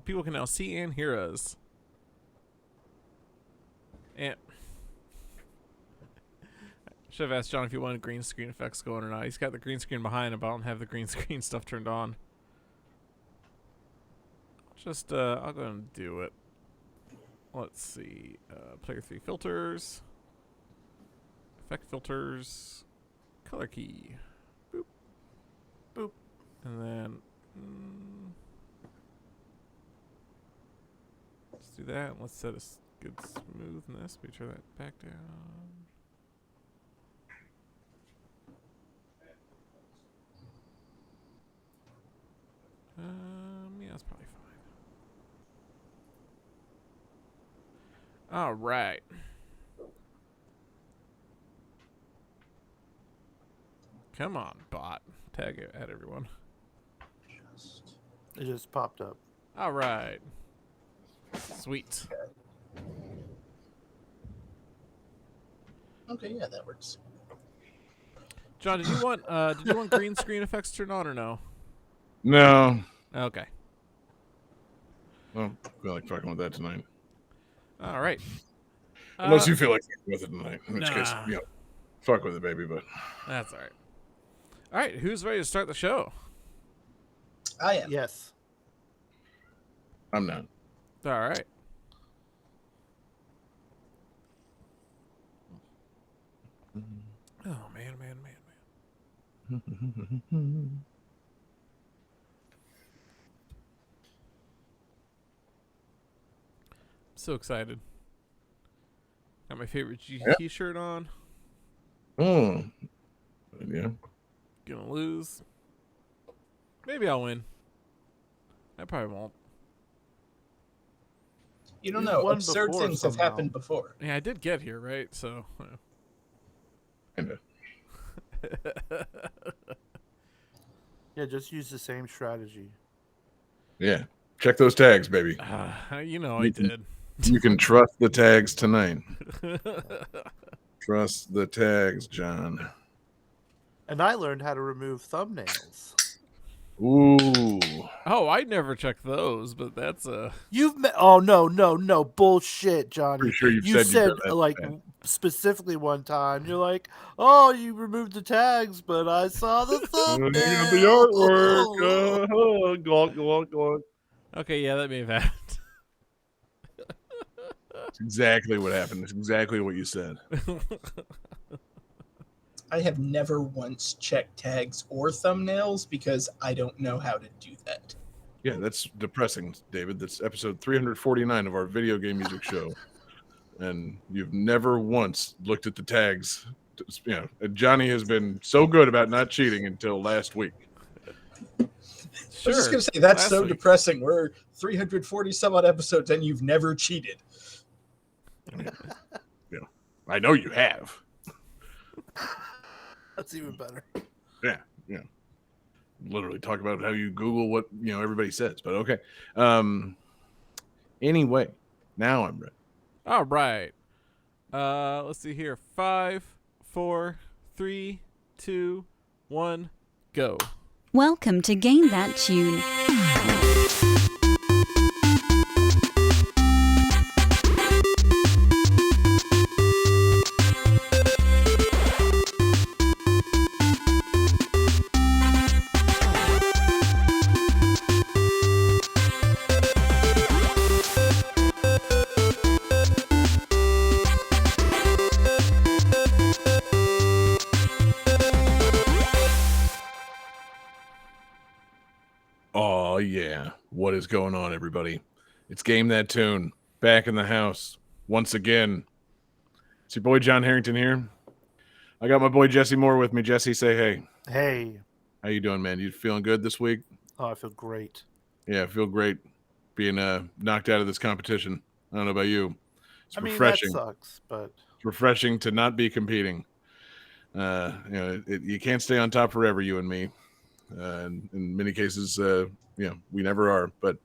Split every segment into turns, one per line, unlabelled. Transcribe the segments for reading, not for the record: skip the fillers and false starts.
people can now see and hear us. And should have asked John if he wanted green screen effects going or not. He's got the green screen behind him, but I don't have the green screen stuff turned on. Just, I'll go and do it. Let's see. Player 3 filters. Effect filters. Color key. Boop. Boop. And then... let's do that. Let's set a good smoothness. We turn that back down. Yeah, that's probably fine. All right. Come on, bot. Tag it at everyone.
It just popped up.
All right. Sweet.
Okay, yeah, that works.
John, did you want green screen effects turned on or no?
No.
Okay.
Well, I feel like fucking with that tonight.
All right.
Unless you feel like fucking with it tonight. In which
Nah.
case, fuck with it, baby, but...
That's all right. All right, who's ready to start the show?
I am.
Yes.
I'm not.
All right. Oh, man.
Mm-hmm.
So excited. Got my favorite GT shirt on.
Oh. Yeah.
Gonna lose. Maybe I'll win. I probably won't.
You don't
You've
know.
won
Absurd
before
things have
somehow.
happened before.
Yeah, I did get here, right? So.
Kinda.
Yeah, just use the same strategy.
Yeah. Check those tags, baby.
You know I did.
You can trust the tags tonight. Trust the tags, John.
And I learned how to remove thumbnails.
Ooh.
Oh, I never checked those, but that's
Oh no, bullshit, Johnny.
Pretty sure
you said
done that
like
bad.
specifically one time. You're like, oh, you removed the tags, but I saw the thumbnail.
The artwork. Glonk.
okay. Yeah, that may have happened.
That's exactly what happened. That's exactly what you said.
I have never once checked tags or thumbnails because I don't know how to do that.
Yeah, that's depressing, David. That's episode 349 of our video game music show. And you've never once looked at the tags. Johnny has been so good about not cheating until last week.
I was just going to say, that's so depressing. We're 340 some odd episodes and you've never cheated.
I know you have.
That's even better.
Yeah. Literally talk about how you Google what everybody says, but okay. Anyway, now I'm ready.
All right. Let's see here. 5, 4, 3, 2, 1, go.
Welcome to Gain That Tune.
Oh, yeah. What is going on, everybody? It's Game That Tune, back in the house once again. It's your boy John Harrington here. I got my boy Jesse Moore with me. Jesse, say hey.
Hey.
How you doing, man? You feeling good this week?
Oh, I feel great.
Yeah, I feel great being knocked out of this competition. I don't know about you. It's refreshing.
That sucks, but
it's refreshing to not be competing. You can't stay on top forever, you and me. And in many cases, we never are. But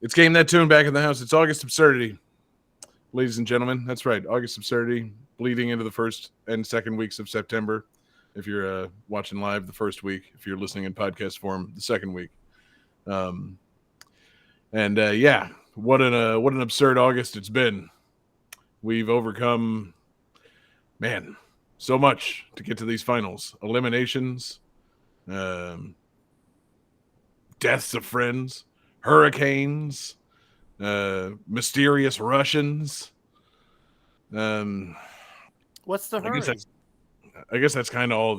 it's Game That Tune back in the house. It's August Absurdity, ladies and gentlemen. That's right, August Absurdity, bleeding into the first and second weeks of September. If you're watching live, the first week. If you're listening in podcast form, the second week. And yeah, what an absurd August it's been. We've overcome, man, so much to get to these finals. Eliminations, deaths of friends, hurricanes, mysterious Russians.
What's the hurry?
I guess that's kind of all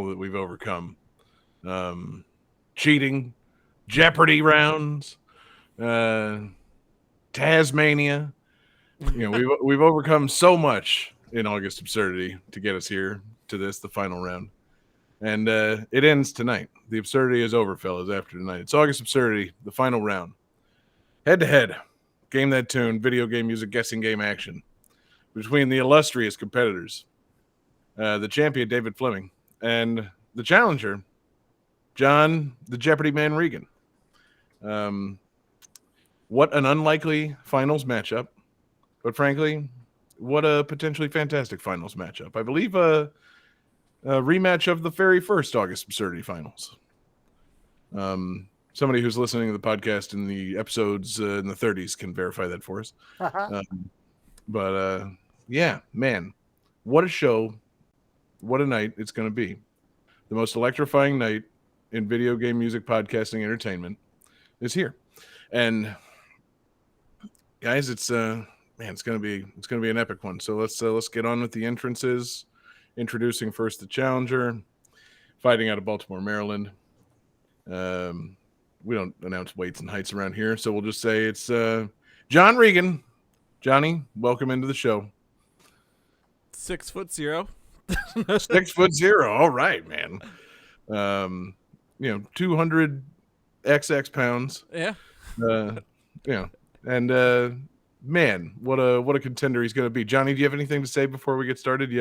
that we've overcome. Cheating, Jeopardy rounds, Tasmania. We've overcome so much in August Absurdity to get us here to the final round. And it ends tonight. The absurdity is over, fellas, after tonight. It's August Absurdity, the final round. Head-to-head, game that tune, video game music, guessing game action. Between the illustrious competitors, the champion, David Fleming, and the challenger, John, the Jeopardy man, Regan. What an unlikely finals matchup. But frankly, what a potentially fantastic finals matchup. I believe a rematch of the very first August Absurdity finals. Somebody who's listening to the podcast in the episodes in the 30s can verify that for us. But yeah, man, what a show. What a night it's going to be. The most electrifying night in video game music podcasting entertainment is here. And guys, it's going to be an epic one. So let's get on with the entrances. Introducing first the challenger, fighting out of Baltimore, Maryland. We don't announce weights and heights around here, so we'll just say it's John Regan. Johnny, welcome into the show.
6'0".
6'0". All right, man. 200 XX pounds.
Yeah.
And man, what a contender he's going to be. Johnny, do you have anything to say before we get started? Do you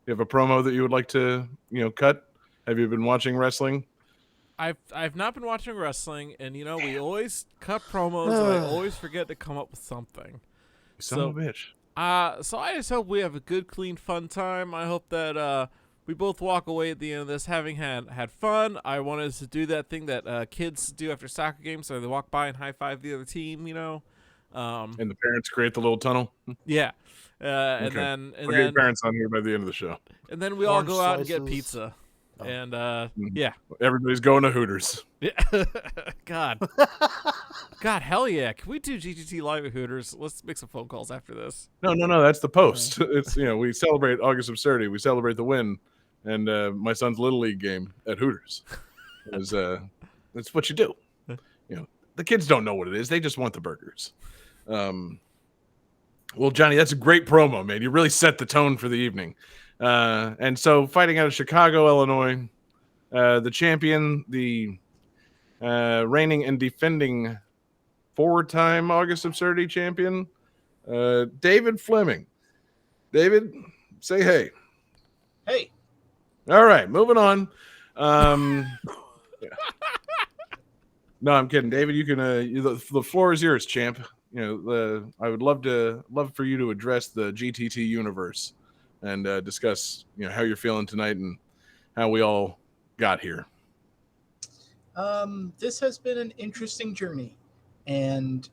have a promo that you would like to cut? Have you been watching wrestling?
I've not been watching wrestling, and we always cut promos, and I always forget to come up with something.
Son of a bitch.
So I just hope we have a good, clean, fun time. I hope that we both walk away at the end of this having had fun. I wanted us to do that thing that kids do after soccer games, so they walk by and high five the other team. And
the parents create the little tunnel.
Yeah.
Okay.
And then
we'll get your parents on here by the end of the show.
And then we all go out and get pizza. And yeah,
everybody's going to Hooters.
Yeah. God, hell yeah! Can we do GGT live at Hooters? Let's make some phone calls after this.
No, that's the post. It's we celebrate August Absurdity. We celebrate the win, and my son's little league game at Hooters. That's what you do. The kids don't know what it is; they just want the burgers. Well, Johnny, that's a great promo, man. You really set the tone for the evening. And so fighting out of Chicago, Illinois, the champion, the reigning and defending 4-time August Absurdity champion, David Fleming. David, say hey.
Hey.
All right, moving on. No, I'm kidding. David, you can the floor is yours, champ. I would love for you to address the GTT universe and discuss how you're feeling tonight and how we all got here.
This has been an interesting journey, and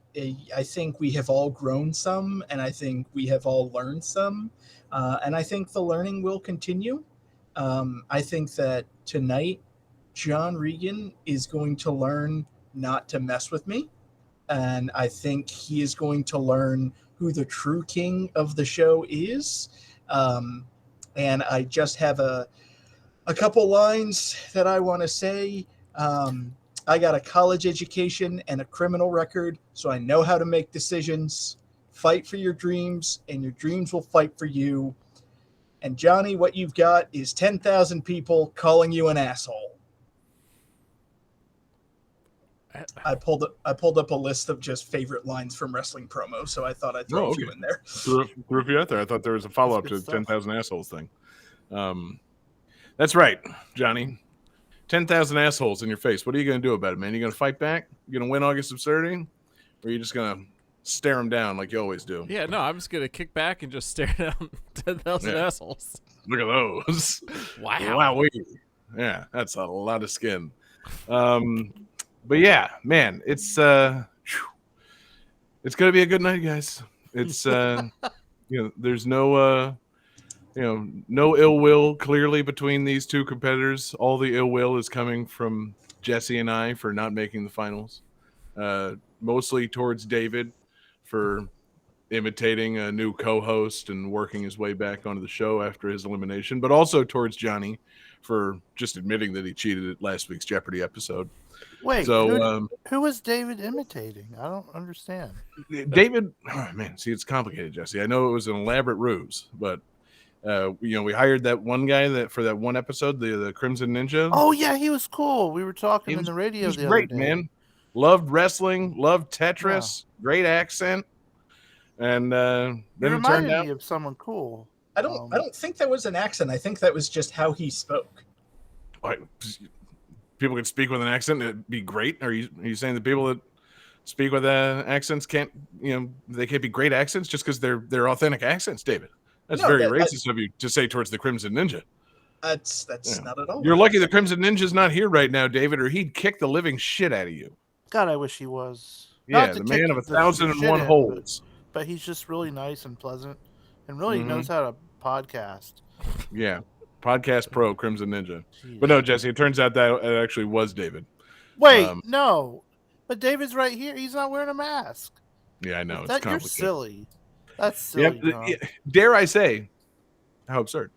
I think we have all grown some, and I think we have all learned some, and I think the learning will continue. I think that tonight John Regan is going to learn not to mess with me, and I think he is going to learn who the true king of the show is. And I just have a couple lines that I want to say. I got a college education and a criminal record, so I know how to make decisions. Fight for your dreams, and your dreams will fight for you. And Johnny, what you've got is 10,000 people calling you an asshole. I pulled up a list of just favorite lines from wrestling promos, so I thought I'd throw a few in there.
Threw a few out there. I thought there was a follow-up to the 10,000 assholes thing. That's right, Johnny. 10,000 assholes in your face. What are you going to do about it, man? You going to fight back? You going to win August Absurdity? Or are you just going to stare them down like you always do?
Yeah, no, I'm just going to kick back and just stare down 10,000 assholes.
Look at those.
Wow.
Wowee. Yeah, that's a lot of skin. But yeah, man, it's gonna be a good night, guys. It's there's no no ill will clearly between these two competitors. All the ill will is coming from Jesse and I for not making the finals. Mostly towards David for imitating a new co-host and working his way back onto the show after his elimination, but also towards Johnny for just admitting that he cheated at last week's Jeopardy episode.
Wait,
So
who was David imitating? I don't understand.
David, oh man, see, it's complicated, Jesse. I know it was an elaborate ruse, but we hired that one guy for that one episode, the Crimson Ninja.
Oh yeah, he was cool. We were talking in the radio the
great,
other day.
Man. Loved wrestling, loved Tetris, great accent, and then it turned
me
out
of someone cool.
I don't think that was an accent. I think that was just how he spoke.
People can speak with an accent, it'd be great. Are you saying that people that speak with accents can't they can't be great accents just because they're authentic accents, David? That's very racist of you to say towards the Crimson Ninja.
That's not at all.
You're lucky the Crimson Ninja's not here right now, David, or he'd kick the living shit out of you.
God, I wish he was.
Yeah, the man of 1,001 holes.
But he's just really nice and pleasant, and really knows how to podcast.
Yeah, podcast pro Crimson Ninja. Jeez. But no, Jesse, it turns out that it actually was David.
Wait, no, but David's right here. He's not wearing a mask.
Yeah, I know. It's complicated.
You're silly. That's silly.
Yep. Dare I say, how absurd?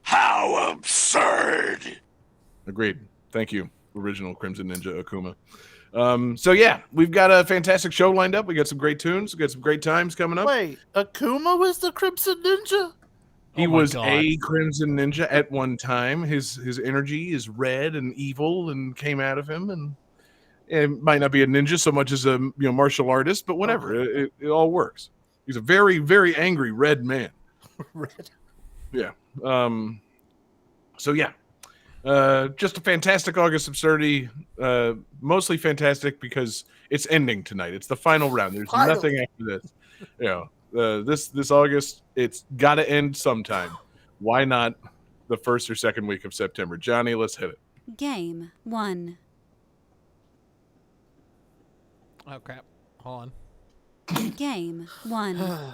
How absurd!
Agreed. Thank you, original Crimson Ninja Akuma. So yeah, we've got a fantastic show lined up. We got some great tunes. We got some great times coming up.
Wait, Akuma was the Crimson Ninja?
He was a Crimson Ninja at one time. His energy is red and evil and came out of him, and it might not be a ninja so much as a martial artist, but whatever. It all works. He's a very, very angry red man.
Red.
Yeah. So yeah. Just a fantastic August Absurdity. Mostly fantastic because it's ending tonight. It's the final round. There's nothing after this. This August, it's got to end sometime. Why not the first or second week of September? Johnny, let's hit it.
Game 1.
Oh crap! Hold on.
Game 1.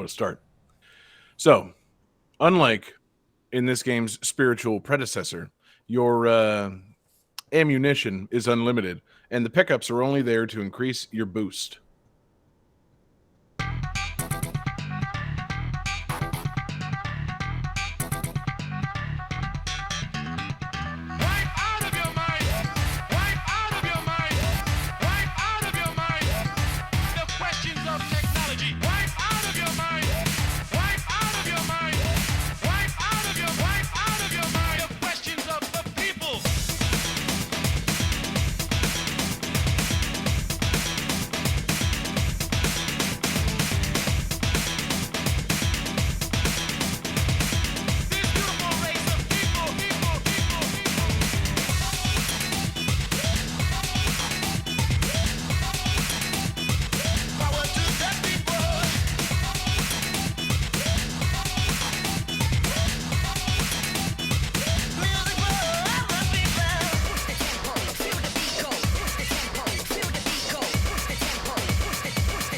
to start. So, unlike in this game's spiritual predecessor, your ammunition is unlimited, and the pickups are only there to increase your boost.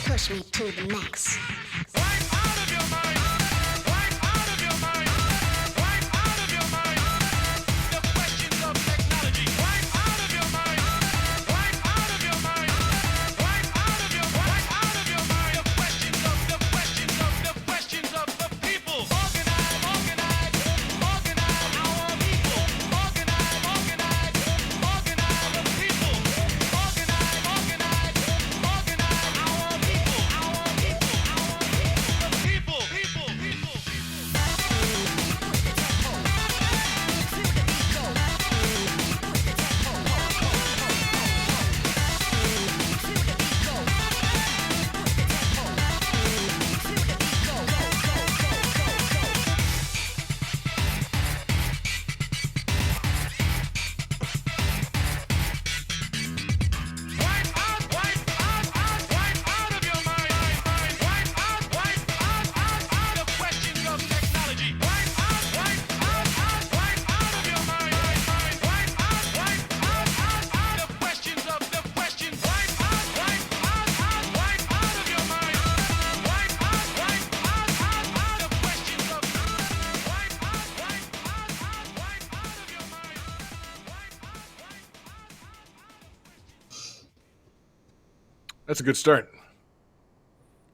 Push me to the max.
That's a good start.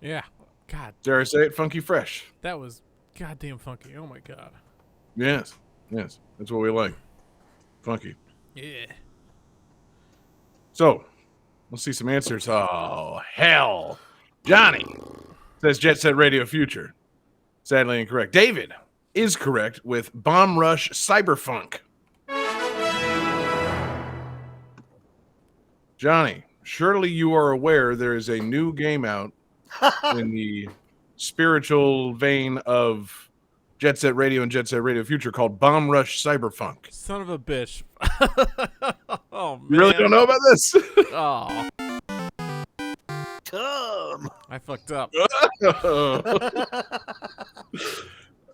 Yeah. God,
Dare I say it? Funky fresh.
that was goddamn funky. Oh my god.
Yes. Yes. That's what we like. Funky.
Yeah.
So, let's see some answers. Oh, hell. Johnny says Jet Set Radio Future. Sadly incorrect. David is correct with Bomb Rush Cyberfunk. Johnny, surely you are aware there is a new game out in the spiritual vein of Jet Set Radio and Jet Set Radio Future called Bomb Rush Cyberfunk.
Son of a bitch. Oh man.
You really don't know about this?
Oh,
Come.
I fucked up.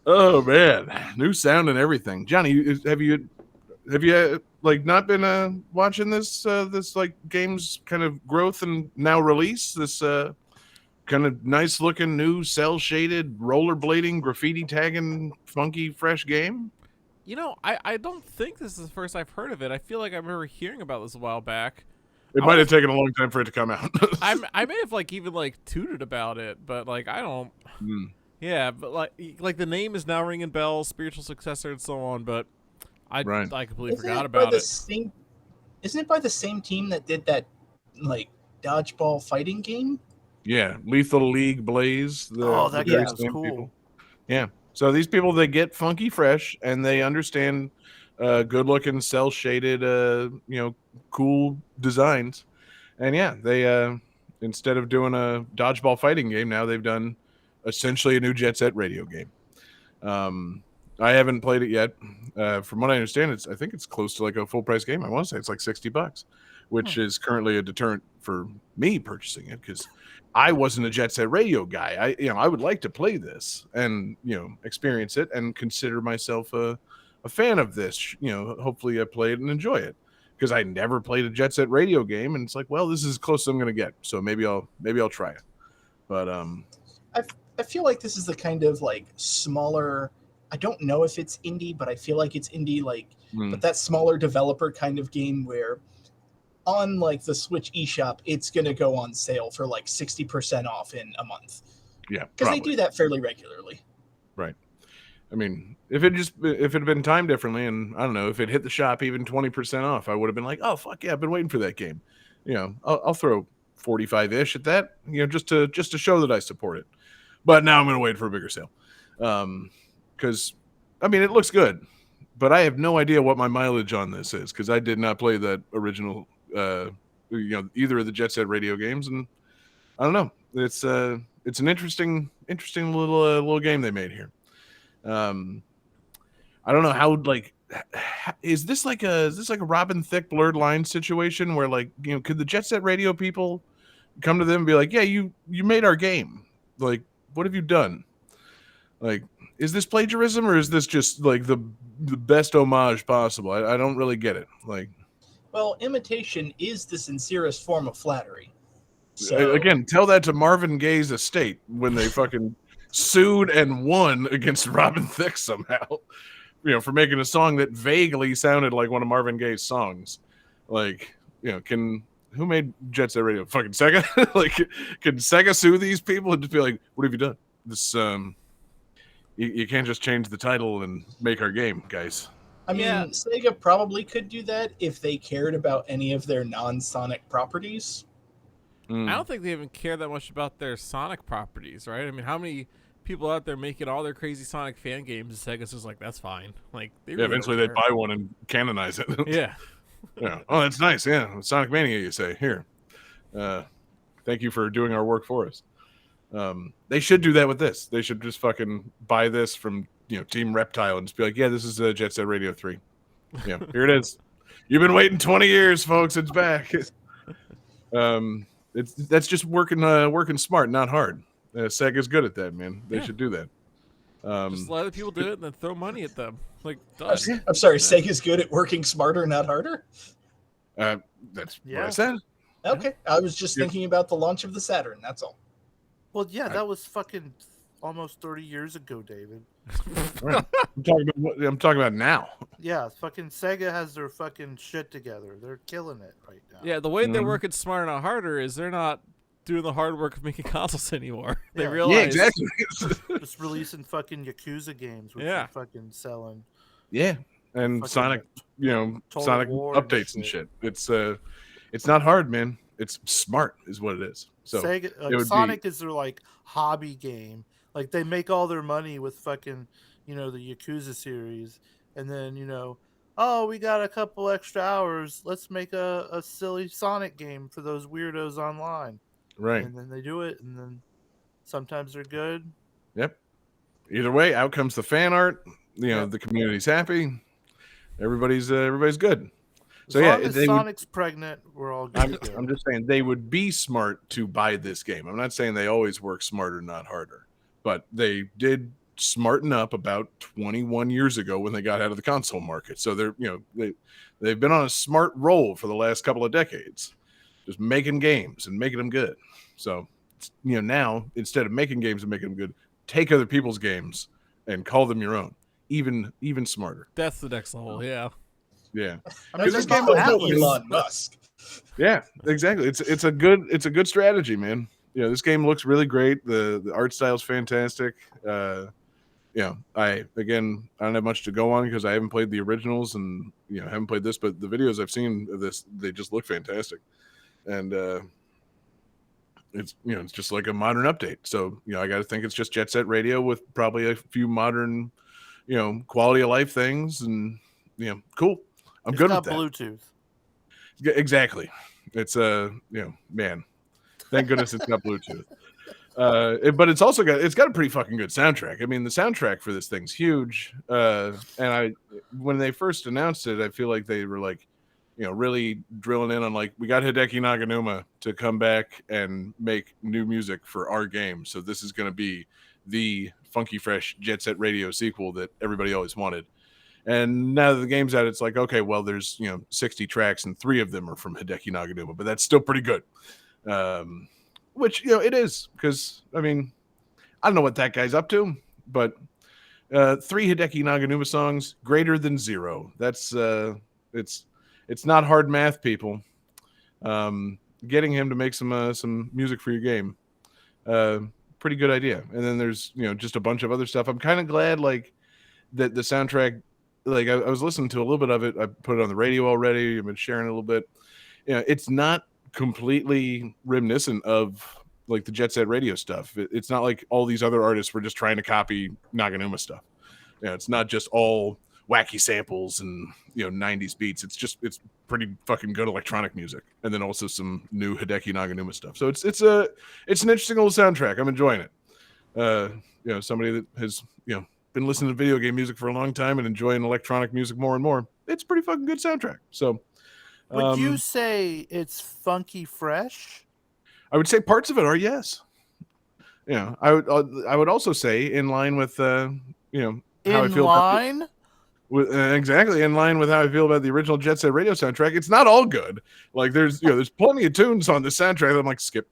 Oh man, new sound and everything. Johnny, have you like not been watching this this like game's kind of growth and now release? This kind of nice looking new cell shaded rollerblading graffiti tagging funky fresh game.
You know, I don't think this is the first I've heard of it. I feel like I remember hearing about this a while back.
It might have taken a long time for it to come out.
I may have like even like tooted about it, but like I don't. Yeah, but like the name is now ringing bells, spiritual successor and so on. But I completely forgot about it.
Isn't it by the same team that did that like dodgeball fighting game?
Yeah, Lethal League Blaze.
That
very
game's
same
cool.
people. Yeah, so these people, they get funky fresh and they understand good looking cell shaded cool designs, and yeah, they instead of doing a dodgeball fighting game, now they've done essentially a new Jet Set Radio game. I haven't played it yet. From what I understand, I think it's close to like a full price game. I want to say it's like $60, which is currently a deterrent for me purchasing it because I wasn't a Jet Set Radio guy. I would like to play this and experience it and consider myself a fan of this. Hopefully I play it and enjoy it because I never played a Jet Set Radio game, and it's like, well, this is as close as I'm gonna get. So maybe I'll try it. But
I feel like this is the kind of like smaller. I don't know if it's indie, but I feel like it's indie. But that smaller developer kind of game where on like the Switch eShop, it's gonna go on sale for like 60% off in a month.
Yeah,
because they do that fairly regularly.
Right. I mean, if it had been timed differently, and I don't know, if it hit the shop even 20% off, I would have been like, oh fuck yeah, I've been waiting for that game. I'll throw 45-ish at that, just to show that I support it. But now I'm gonna wait for a bigger sale, because I mean it looks good, but I have no idea what my mileage on this is because I did not play that original, either of the Jet Set Radio games, and I don't know. It's an interesting little game they made here. I don't know how, like, is this like a Robin Thicke Blurred Lines situation where, like, could the Jet Set Radio people come to them and be like, yeah, you made our game, like, what have you done? Like, is this plagiarism or is this just like the best homage possible? I don't really get it. Like,
well, imitation is the sincerest form of flattery. So
again, tell that to Marvin Gaye's estate when they fucking sued and won against Robin Thicke somehow, for making a song that vaguely sounded like one of Marvin Gaye's songs. Like, who made Jet Set Radio? Fucking Sega? Like, can Sega sue these people and just be like, what have you done? This, you can't just change the title and make our game, guys.
I mean, Sega probably could do that if they cared about any of their non-Sonic properties.
I don't think they even care that much about their Sonic properties, right? I mean, how many people out there making all their crazy Sonic fan games? Sega's just like, that's fine. Like, really
eventually they'd buy one and canonize it.
Yeah.
Yeah. Oh, that's nice. Yeah, Sonic Mania, you say. Here, thank you for doing our work for us. They should do that with this. They should just fucking buy this from Team Reptile and just be like, yeah, this is Jet Set Radio 3. Yeah, here it is. You've been waiting 20 years, folks. It's back. That's just working smart, not hard. Sega's good at that, man. They should do that.
Just let other people do it and then throw money at them. Like, done.
I'm sorry, Sega's good at working smarter, not harder?
That's what I said.
Okay, I was just thinking about the launch of the Saturn, that's all.
Well, yeah, that was fucking almost 30 years ago, David.
Right. I'm talking about now.
Yeah, fucking Sega has their fucking shit together. They're killing it right now.
Yeah, the way they're working smarter, not harder, is they're not doing the hard work of making consoles anymore. They realize.
Yeah, exactly.
Just releasing fucking Yakuza games, which are fucking selling.
Yeah, and Sonic, Sonic updates and shit. It's not hard, man. It's smart, is what it is. So
Sega, Sonic is their like hobby game. Like they make all their money with fucking, the Yakuza series, and then we got a couple extra hours. Let's make a silly Sonic game for those weirdos online.
Right.
And then they do it, and then sometimes they're good.
Yep. Either way, out comes the fan art. The community's happy. Everybody's good. So
as Sonic's pregnant, we're all good.
I'm just saying they would be smart to buy this game. I'm not saying they always work smarter, not harder, but they did smarten up about 21 years ago when they got out of the console market. So they're they've been on a smart roll for the last couple of decades, just making games and making them good. So now instead of making games and making them good, take other people's games and call them your own. Even smarter.
That's the next level. Yeah.
Yeah.
I mean, this game Elon Musk.
Yeah, exactly. It's a good strategy, man. This game looks really great. The art style is fantastic. I don't have much to go on because I haven't played the originals and haven't played this, but the videos I've seen of this, they just look fantastic. And it's just like a modern update. So I got to think it's just Jet Set Radio with probably a few modern quality of life things, and cool. I'm good with that.
Bluetooth.
Exactly. It's man. Thank goodness it's got Bluetooth. But it's also got a pretty fucking good soundtrack. I mean, the soundtrack for this thing's huge. And when they first announced it, I feel like they were like, really drilling in on like, we got Hideki Naganuma to come back and make new music for our game. So this is going to be the funky fresh Jet Set Radio sequel that everybody always wanted. And now that the game's out, it's like, okay, well, there's 60 tracks and 3 of them are from Hideki Naganuma, but that's still pretty good. Which it is, because I mean, I don't know what that guy's up to, but 3 Hideki Naganuma songs, greater than 0. That's it's not hard math, people. Getting him to make some music for your game, pretty good idea. And then there's just a bunch of other stuff. I'm kind of glad like that the soundtrack. Like I was listening to a little bit of it. I put it on the radio already. I've been sharing it a little bit. It's not completely reminiscent of like the Jet Set Radio stuff. It's not like all these other artists were just trying to copy Naganuma stuff. It's not just all wacky samples and 90s beats. It's pretty fucking good electronic music, and then also some new Hideki Naganuma stuff. So it's an interesting old soundtrack. I'm enjoying it. Somebody that has been listening to video game music for a long time and enjoying electronic music more and more. It's a pretty fucking good soundtrack. So
Would you say it's funky fresh?
I would say parts of it are, yes. I would also say in line with how I feel
line?
Exactly in line with how I feel about the original Jet Set Radio soundtrack. It's not all good. Like there's plenty of tunes on the soundtrack that I'm like skip.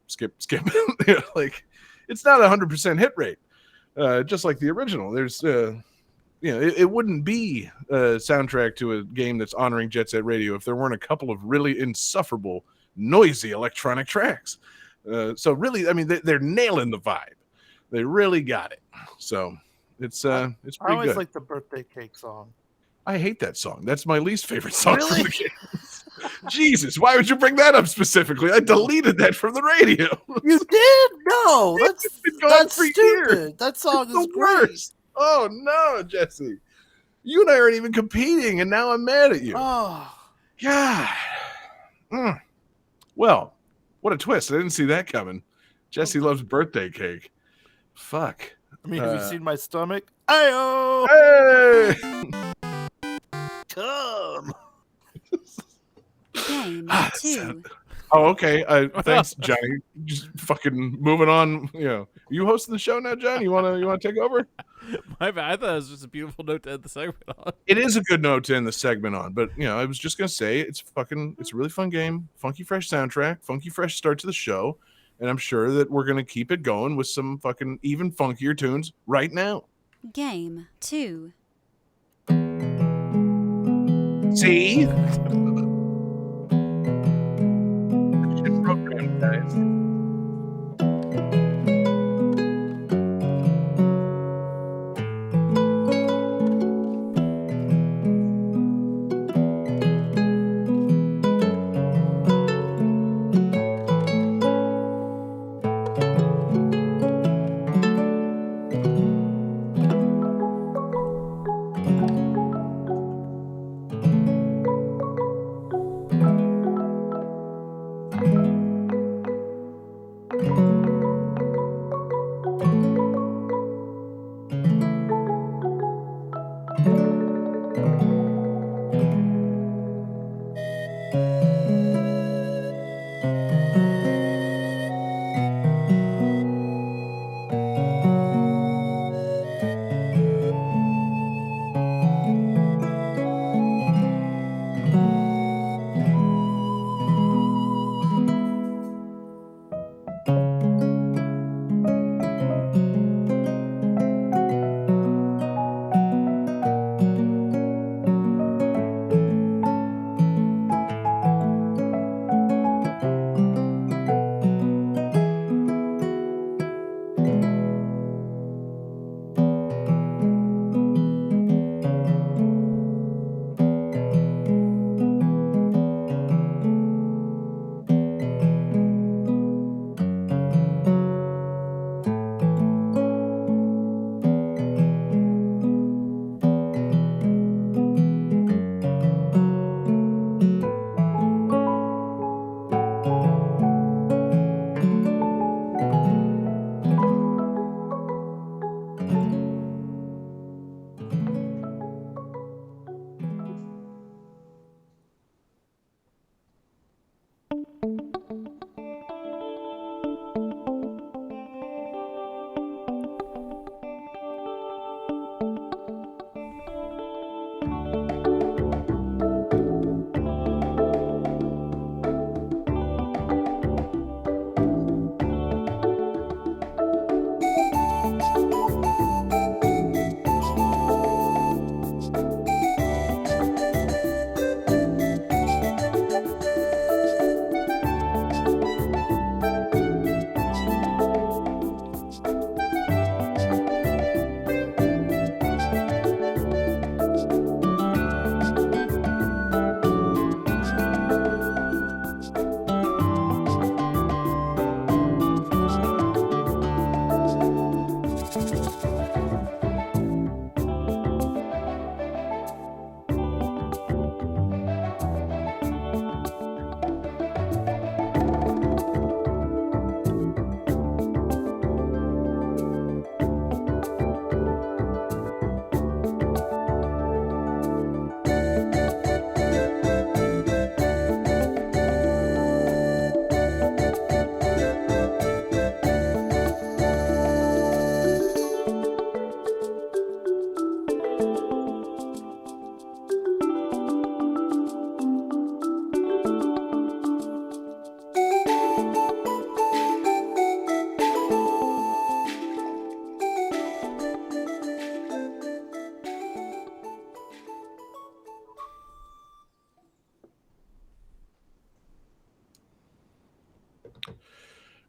Like it's not 100% hit rate. Just like the original. There's it wouldn't be a soundtrack to a game that's honoring Jet Set Radio if there weren't a couple of really insufferable, noisy electronic tracks. So really, I mean, they're nailing the vibe. They really got it. So it's pretty
I always
good.
like the birthday cake song.
I hate that song. That's my least favorite song
Really?
from the game. Jesus, why would you bring that up specifically? I deleted that from the radio.
You did? No,
It's been going
that's
for
stupid.
years.
That song
It's
is
the
great.
worst. Oh no, Jesse. You and I aren't even competing, and now I'm mad at you.
Oh,
Yeah. Well, what a twist. I didn't see that coming. Jesse loves birthday cake. Fuck.
I mean, have you seen my stomach? Ayo!
Hey!
Come.
Game
Ah,
2.
Oh, okay. Thanks, Johnny. Just fucking moving on. You hosting the show now, John? You wanna take over?
My bad. I thought it was just a beautiful note to end the segment on.
It is a good note to end the segment on, but I was just gonna say it's a really fun game, funky fresh soundtrack, funky fresh start to the show, and I'm sure that we're gonna keep it going with some fucking even funkier tunes right now.
Game 2.
See? Shit program, guys.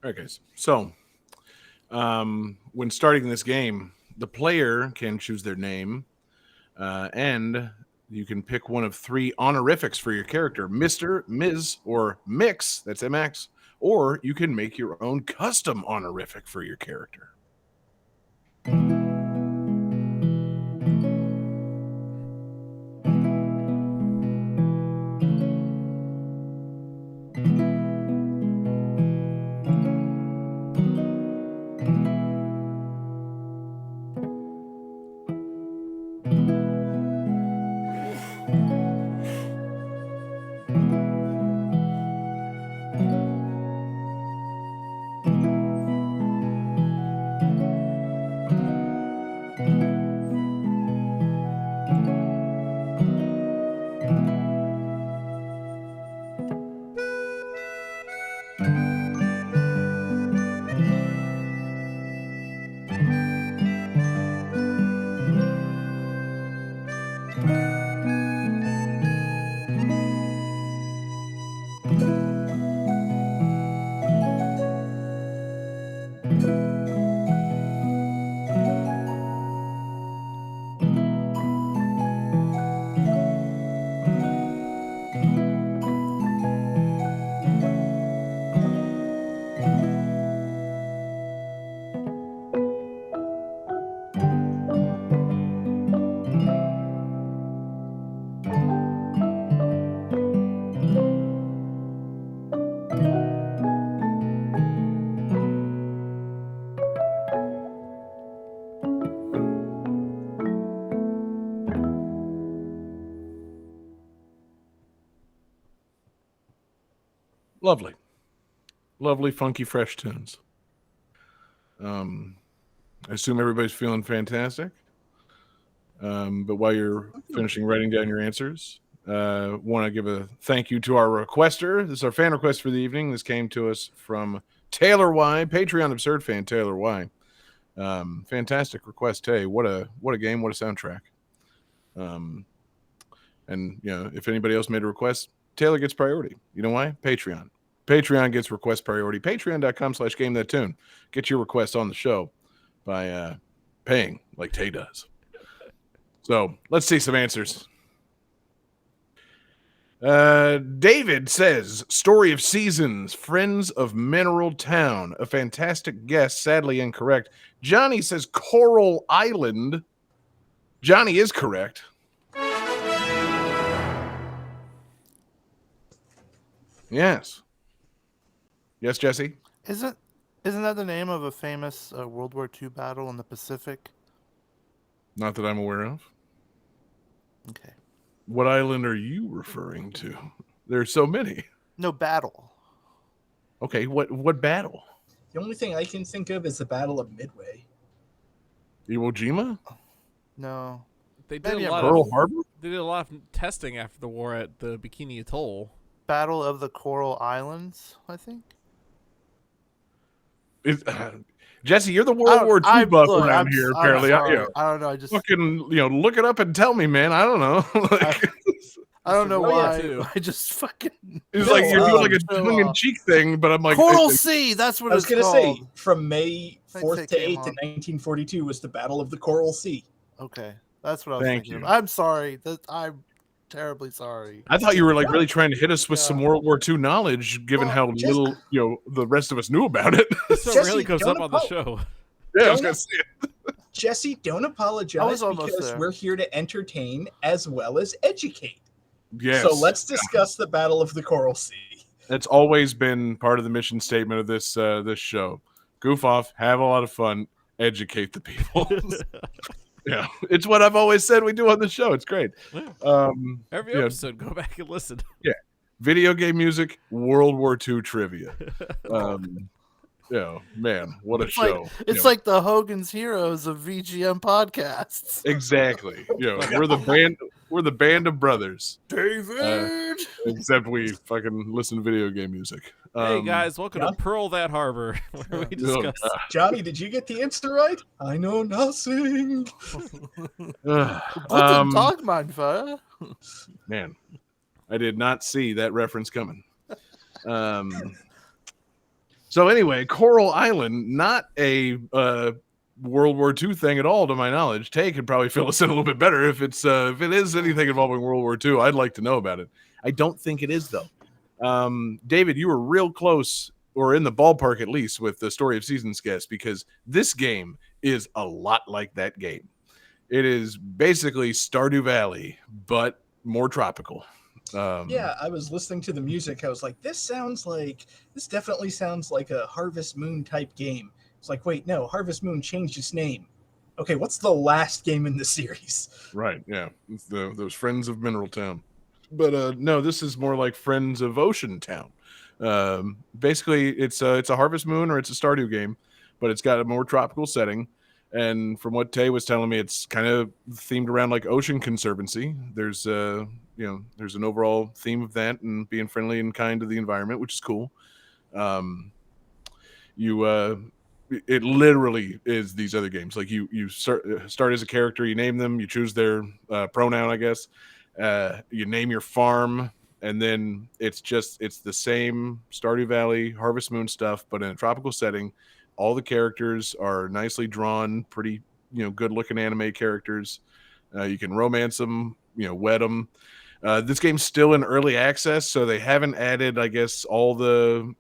All right, guys. So, when starting this game, the player can choose their name, and you can pick one of 3 honorifics for your character: Mr., Ms., or Mix. That's MX. Or you can make your own custom honorific for your character. Lovely. Lovely, funky, fresh tunes. I assume everybody's feeling fantastic. But while you're finishing writing down your answers, want to give a thank you to our requester. This is our fan request for the evening. This came to us from Taylor Y, Patreon Absurd fan Taylor Y. Fantastic request. Hey, what a game, what a soundtrack. And if anybody else made a request, Taylor gets priority. You know why? Patreon. Patreon gets request priority. Patreon.com/GameThatTune. Get your request on the show by paying like Tay does. So let's see some answers. David says, Story of Seasons, Friends of Mineral Town. A fantastic guess, sadly incorrect. Johnny says Coral Island. Johnny is correct. Yes. Yes, Jesse?
Isn't that the name of a famous World War II battle in the Pacific?
Not that I'm aware of.
Okay.
What island are you referring to? There's so many.
No, battle.
Okay, what battle?
The only thing I can think of is the Battle of Midway.
Iwo Jima?
No.
They did
Maybe
a
I'm
lot
wrong.
of
Pearl Harbor?
they did a lot of testing after the war at the Bikini Atoll.
Battle of the Coral Islands, I think.
Jesse, you're the World War II buff around here, apparently.
I don't know. I just
Fucking, look it up and tell me, man. I don't know.
I don't know
Oh, yeah,
why.
too.
I just fucking.
It's like you're doing like a
Chill
tongue-in-cheek thing, but I'm like,
Coral Sea. That's what
I was
it's
going to
called.
say, from May
Thanks,
4th to
it came
8th in
on.
1942 was the Battle of the Coral Sea.
Okay, that's what I was
Thank
thinking
you.
of. I'm sorry. I'm terribly sorry.
I thought you were like really trying to hit us with some
Yeah.
World War II knowledge, given
Well,
how
just-
little the rest of us knew about it.
This so
Jesse,
rarely comes
don't
up on the
apo-
show.
Yeah, I was
Don't-
gonna say it.
Jesse, don't
I
apologize
was almost
because
there.
we're here to entertain as well as educate.
Yes.
So let's discuss the Battle of the Coral Sea.
That's always been part of the mission statement of this this show. Goof off, have a lot of fun, educate the people. Yeah, it's what I've always said we do on the show. It's great.
Every
Yeah.
episode, go back and listen.
Video game music, World War II trivia. Man, what a
It's
show.
like it's like the Hogan's Heroes of VGM podcasts.
Exactly. We're the band of brothers.
David.
Except we fucking listen to video game music.
Hey guys, welcome
yeah.
to Pearl That Harbor, where we discuss.
Johnny, did you get the answer right? I know nothing.
Guten Tag, mein Feuer.
Man, I did not see that reference coming. So anyway, Coral Island, not a World War II thing at all, to my knowledge. Tay could probably fill us in a little bit better if it is anything involving World War II. I'd like to know about it. I don't think it is though. David, you were real close, or in the ballpark at least, with the Story of Seasons guest, because this game is a lot like that game. It is basically Stardew Valley, but more tropical.
Yeah, I was listening to the music. I was like, this definitely sounds like a Harvest Moon type game. It's like, wait, no, Harvest Moon changed its name. Okay, what's the last game in the series?
Right, yeah. It's those Friends of Mineral Town. But no, this is more like Friends of Ocean Town. Basically, it's a Harvest Moon or it's a Stardew game, but it's got a more tropical setting. And from what Tay was telling me, it's kind of themed around like Ocean Conservancy. There's there's an overall theme of that and being friendly and kind to the environment, which is cool. It literally is these other games. Like you start as a character, you name them, you choose their pronoun, I guess. You name your farm, and then it's the same Stardew Valley, Harvest Moon stuff, but in a tropical setting. All the characters are nicely drawn, pretty, good looking anime characters. You can romance them, wed them. This game's still in early access, so they haven't added, I guess, all the,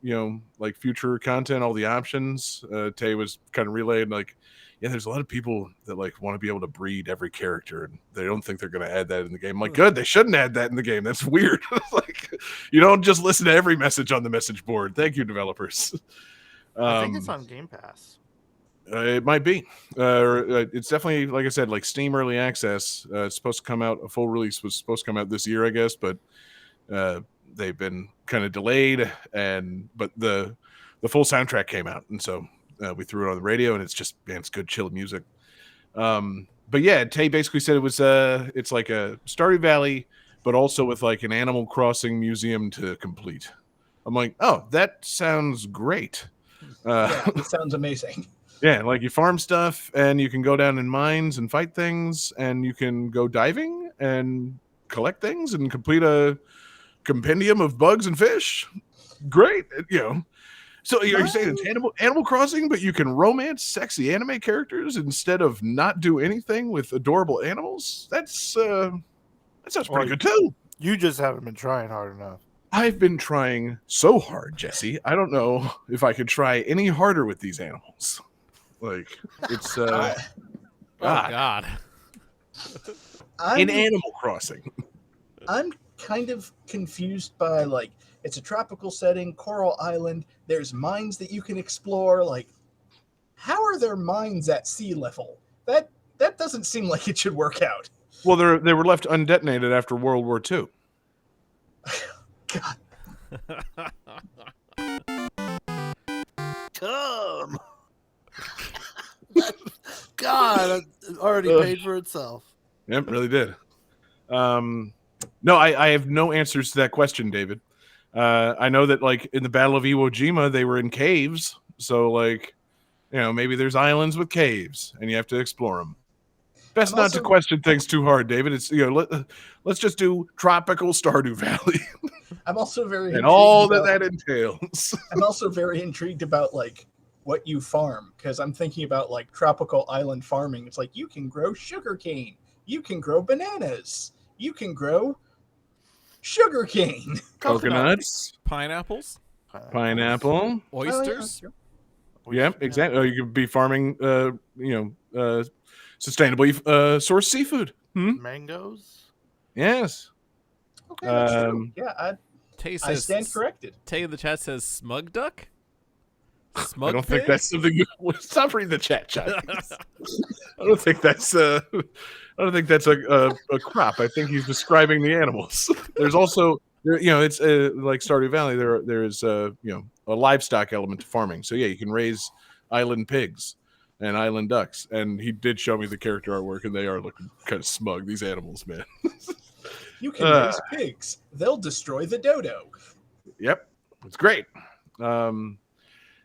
like future content, all the options. Tay was kind of relaying, like, yeah, there's a lot of people that like want to be able to breed every character, and they don't think they're going to add that in the game. I'm like, good, they shouldn't add that in the game. That's weird. Like, you don't just listen to every message on the message board. Thank you, developers.
I think it's on Game Pass.
It might be. It's definitely, like I said, like Steam early access. It's supposed to come out. A full release was supposed to come out this year, I guess, but they've been kind of delayed. But the full soundtrack came out, and so we threw it on the radio, and it's good, chill music. But yeah, Tay basically said it's like a Stardew Valley, but also with like an Animal Crossing museum to complete. I'm like, oh, that sounds great.
Yeah, it sounds amazing.
Yeah, like you farm stuff and you can go down in mines and fight things, and you can go diving and collect things and complete a compendium of bugs and fish. Great, So you're saying it's Animal Crossing, but you can romance sexy anime characters instead of not do anything with adorable animals? That sounds pretty good too.
You just haven't been trying hard enough.
I've been trying so hard, Jesse. I don't know if I could try any harder with these animals. Like, it's
Oh God.
In Animal Crossing.
I'm kind of confused by, like, it's a tropical setting, Coral Island. There's mines that you can explore. Like, how are there mines at sea level? That doesn't seem like it should work out.
Well, they were left undetonated after World War II.
God.
Come. God, it already paid for itself.
Yep, really did. No, I have no answers to that question, David. I know that, like, in the Battle of Iwo Jima, they were in caves. So, like, maybe there's islands with caves, and you have to explore them. Best not to question things too hard, David. It's let's just do tropical Stardew Valley.
I'm also very
and all that entails.
I'm also very intrigued about, like, what you farm, because I'm thinking about, like, tropical island farming. It's like you can grow sugarcane, you can grow bananas, you can grow sugarcane,
coconuts,
pineapples,
pineapple,
oysters.
Yep, exactly. Or you could be farming, sustainably sourced seafood.
Mangoes.
Yes.
Okay, that's true. Yeah, I stand corrected.
Tay in the chat says smug duck. Smug
I don't
pig?
think that's something. Stop reading the chat, Chuck. I don't think that's a crop. I think he's describing the animals. There's also, it's like Stardew Valley. There is a livestock element to farming. So yeah, you can raise island pigs and island ducks. And he did show me the character artwork, and they are looking kind of smug. These animals, man.
You can raise pigs. They'll destroy the dodo.
Yep, it's great.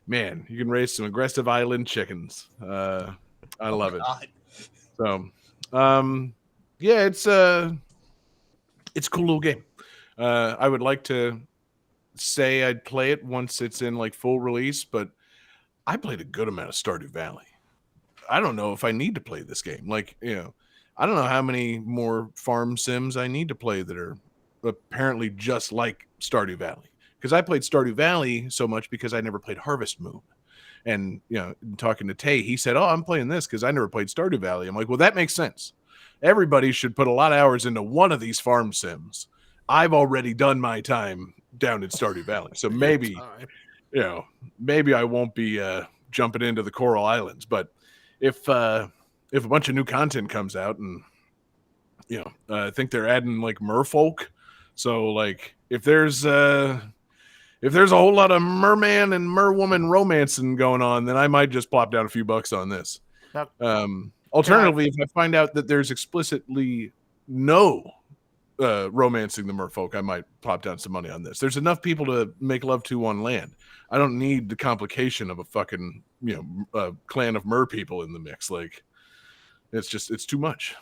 Man, you can raise some aggressive island chickens. I love it. So, yeah, it's a cool little game. I would like to say I'd play it once it's in like full release, but I played a good amount of Stardew Valley. I don't know if I need to play this game. Like, I don't know how many more farm sims I need to play that are apparently just like Stardew Valley. Because I played Stardew Valley so much because I never played Harvest Moon. And, talking to Tay, he said, oh, I'm playing this because I never played Stardew Valley. I'm like, well, that makes sense. Everybody should put a lot of hours into one of these farm sims. I've already done my time down in Stardew Valley. So maybe, maybe I won't be jumping into the Coral Islands. But if a bunch of new content comes out and, I think they're adding like merfolk. So like if there's a whole lot of merman and merwoman romancing going on, then I might just plop down a few bucks on this. Alternatively, if I find out that there's explicitly no romancing the merfolk, I might plop down some money on this. There's enough people to make love to on land. I don't need the complication of a fucking clan of mer people in the mix. Like, it's too much.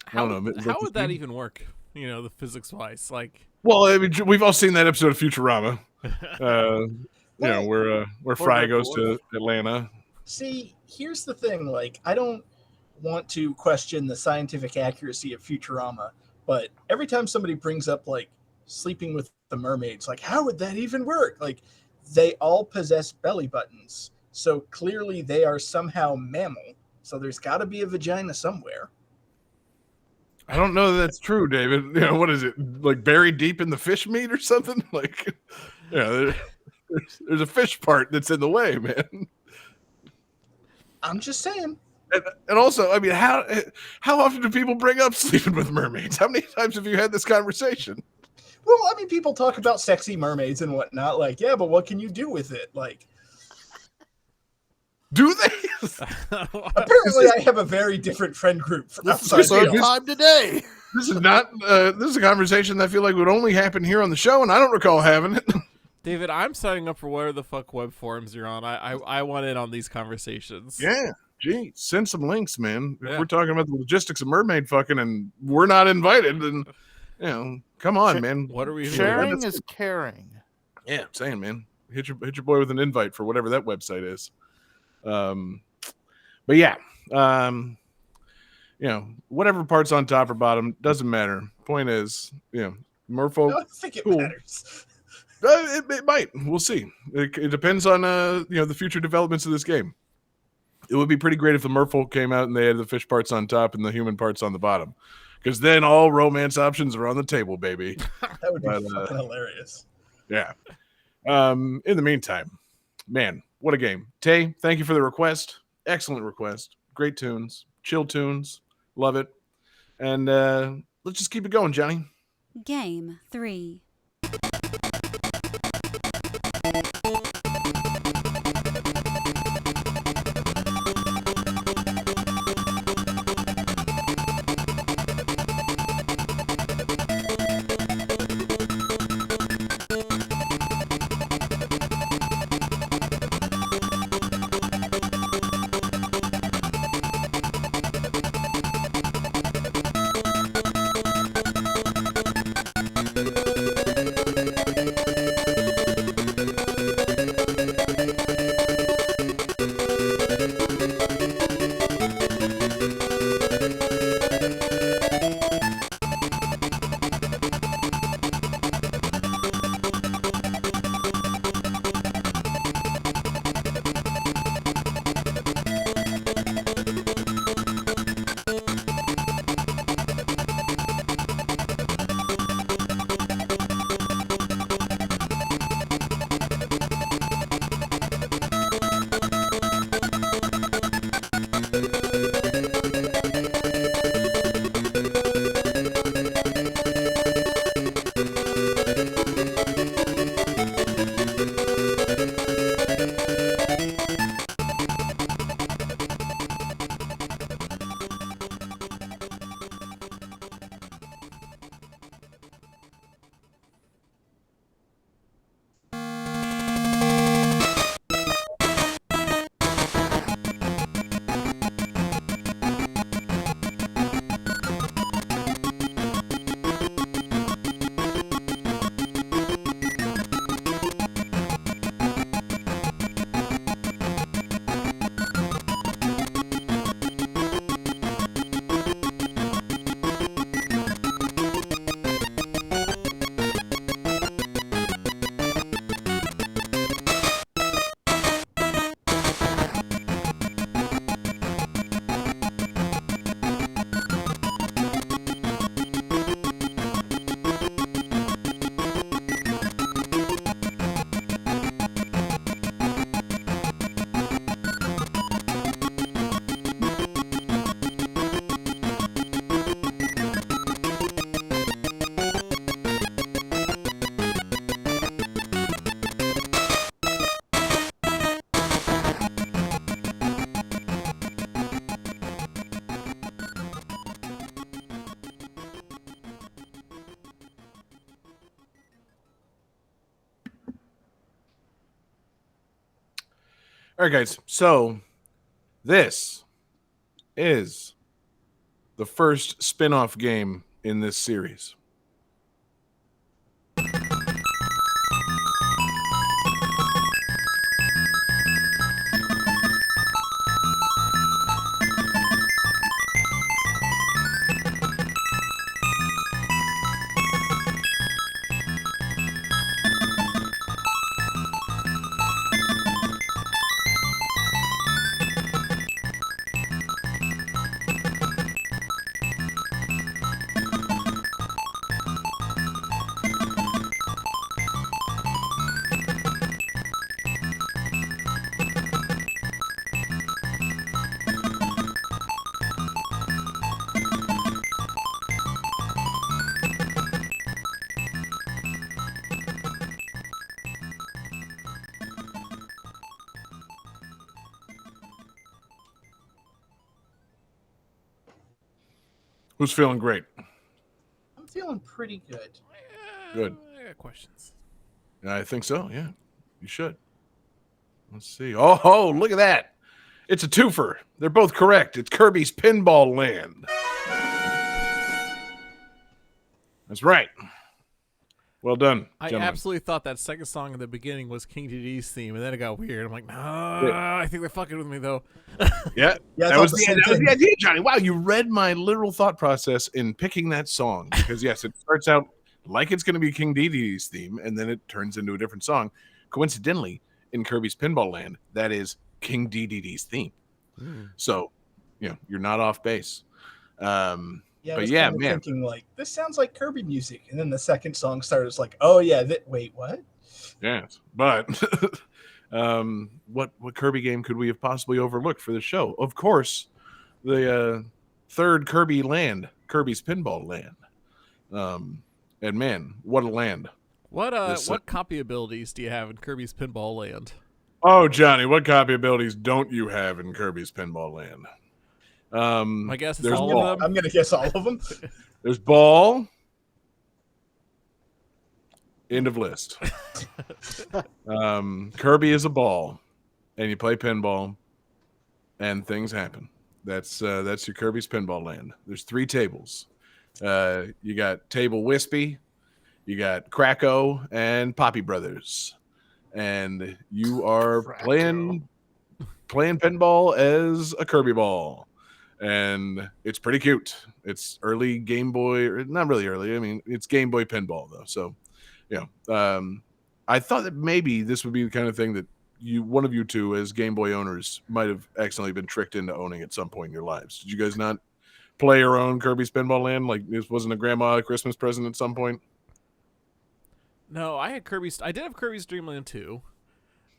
How would that even work? The physics wise, like.
Well, I mean, we've all seen that episode of Futurama. Where Fry goes to Atlanta.
See, here's the thing. Like, I don't want to question the scientific accuracy of Futurama, but every time somebody brings up like sleeping with the mermaids, like, how would that even work? Like, they all possess belly buttons, so clearly they are somehow mammal. So there's got to be a vagina somewhere.
I don't know that that's true, David. What is it, like buried deep in the fish meat or something? Like, there's a fish part that's in the way, man.
I'm just saying.
And also, I mean, how often do people bring up sleeping with mermaids? How many times have you had this conversation?
Well, I mean, people talk about sexy mermaids and whatnot. Like, yeah, but what can you do with it? Like,
do they?
Apparently, I have a very different friend group.
This is our time today.
This is not. This is a conversation that I feel like would only happen here on the show, and I don't recall having it.
David, I'm signing up for whatever the fuck web forums you're on. I want in on these conversations.
Yeah, gee, send some links, man.
Yeah.
If we're talking about the logistics of mermaid fucking, and we're not invited, and come on, man.
What are we
Sharing is caring.
Yeah, I'm saying, man. Hit your boy with an invite for whatever that website is. But yeah, whatever part's on top or bottom doesn't matter. Point is, merfolk.
I don't think it matters.
It might. We'll see. It depends on the future developments of this game. It would be pretty great if the merfolk came out and they had the fish parts on top and the human parts on the bottom, because then all romance options are on the table, baby.
That would be fucking hilarious.
Yeah. In the meantime, man, what a game. Tay, thank you for the request. Excellent request. Great tunes. Chill tunes. Love it. And let's just keep it going, Johnny.
Game 3.
All right, guys. So this is the first spin-off game in this series. Who's feeling great?
I'm feeling pretty good.
Good.
I got questions.
I think so. Yeah, you should. Let's see. Oh, look at that! It's a twofer. They're both correct. It's Kirby's Pinball Land. That's right. Well done,
I
gentlemen.
absolutely thought that second song in the beginning was King DD's theme, and then it got weird. I'm like, nah, I think they're fucking with me though.
Yeah,
Yeah, I
that
thought
was
the
the
same
that was
thing.
the idea, Johnny. Wow, you read my literal thought process in picking that song because yes, it starts out like it's going to be King DD's theme, and then it turns into a different song. Coincidentally, in Kirby's Pinball Land, that is King DD's theme. So, you're not off base.
Yeah, I
But
was
yeah,
kind of
man.
thinking like this sounds like Kirby music, and then the second song started. It's like, oh yeah, wait, what?
Yes, but what Kirby game could we have possibly overlooked for the show? Of course, the third Kirby land, Kirby's Pinball Land. And man, what a land!
What copy abilities do you have in Kirby's Pinball Land?
Oh, Johnny, what copy abilities don't you have in Kirby's Pinball Land?
My guess is
there's
all
ball.
of them.
I'm gonna guess all of them.
There's ball. End of list. Kirby is a ball, and you play pinball, and things happen. That's your Kirby's Pinball Land. There's 3 tables. You got Table Wispy, you got Kracko, and Poppy Brothers, and you are playing pinball as a Kirby ball, and it's pretty cute. It's early Game Boy, or not really early. I mean, it's Game Boy pinball though, so. I thought that maybe this would be the kind of thing that one of you two as Game Boy owners might have accidentally been tricked into owning at some point in your lives. Did you guys not play your own Kirby's Pinball Land? Like this wasn't a grandma Christmas present at some point?
No, I did have Kirby's Dream Land 2.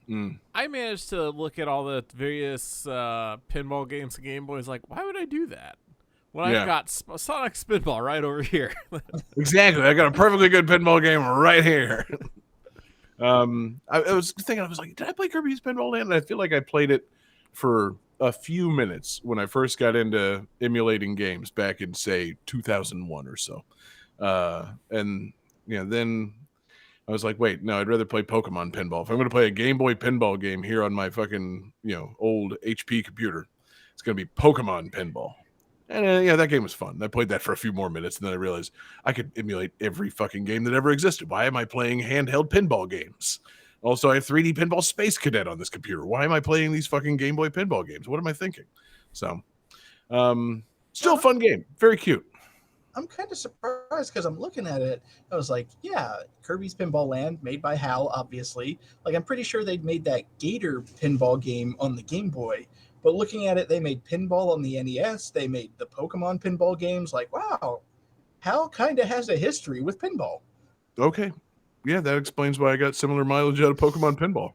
Mm.
I managed to look at all the various pinball games and Game Boys. Like, why would I do that when I've got Sonic Spinball right over here?
Exactly. I got a perfectly good pinball game right here. I was thinking, I was like, did I play Kirby's Pinball Land? And I feel like I played it for a few minutes when I first got into emulating games back in, say, 2001 or so. And then I was like, wait, no, I'd rather play Pokemon Pinball. If I'm going to play a Game Boy pinball game here on my fucking, old HP computer, it's going to be Pokemon Pinball. And that game was fun. I played that for a few more minutes, and then I realized I could emulate every fucking game that ever existed. Why am I playing handheld pinball games? Also, I have 3D Pinball Space Cadet on this computer. Why am I playing these fucking Game Boy pinball games? What am I thinking? So, still a fun game. Very cute.
I'm kind of surprised because I'm looking at it. I was like, yeah, Kirby's Pinball Land, made by HAL, obviously. Like, I'm pretty sure they'd made that Gator pinball game on the Game Boy. But looking at it, they made pinball on the NES. They made the Pokemon pinball games. Like, wow, HAL kind of has a history with pinball.
Okay. Yeah, that explains why I got similar mileage out of Pokemon Pinball.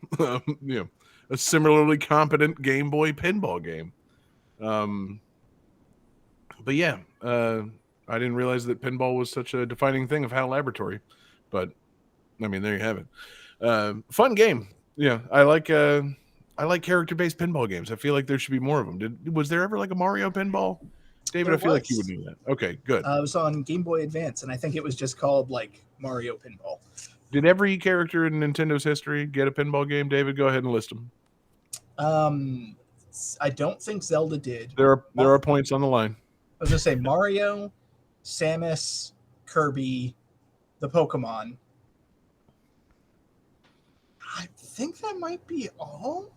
A similarly competent Game Boy pinball game. But yeah, I didn't realize that pinball was such a defining thing of HAL Laboratory. But, I mean, there you have it. Fun game. Yeah, I like character-based pinball games. I feel like there should be more of them. Was there ever like a Mario pinball? David,
There
I feel like you
was.
would know that. Okay, good.
It was on Game Boy Advance, and I think it was just called like Mario Pinball.
Did every character in Nintendo's history get a pinball game? David, go ahead and list them.
I don't think Zelda did.
There are points on the line.
I was gonna say Mario, Samus, Kirby, the Pokemon. I think that might be all.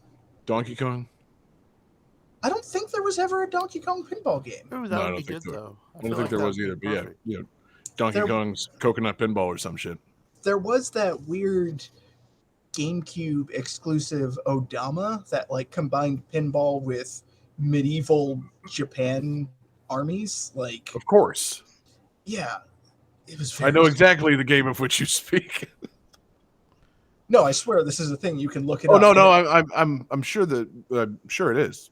Donkey Kong.
I don't think there was ever a Donkey Kong pinball game.
Ooh,
No,
that
I
would
don't
be
think
good
so.
though.
I don't
feel
think
like
there
that
was
would be
either. But yeah,
perfect.
Donkey
There-
Kong's coconut pinball or some shit.
There was that weird GameCube exclusive Odama that like combined pinball with medieval Japan armies. Like,
Of course,
yeah, it was.
I
Very
know exactly the game of which you speak.
No, I swear this is a thing. You can look it
Oh
up.
no,
And
I'm sure that I'm sure it is.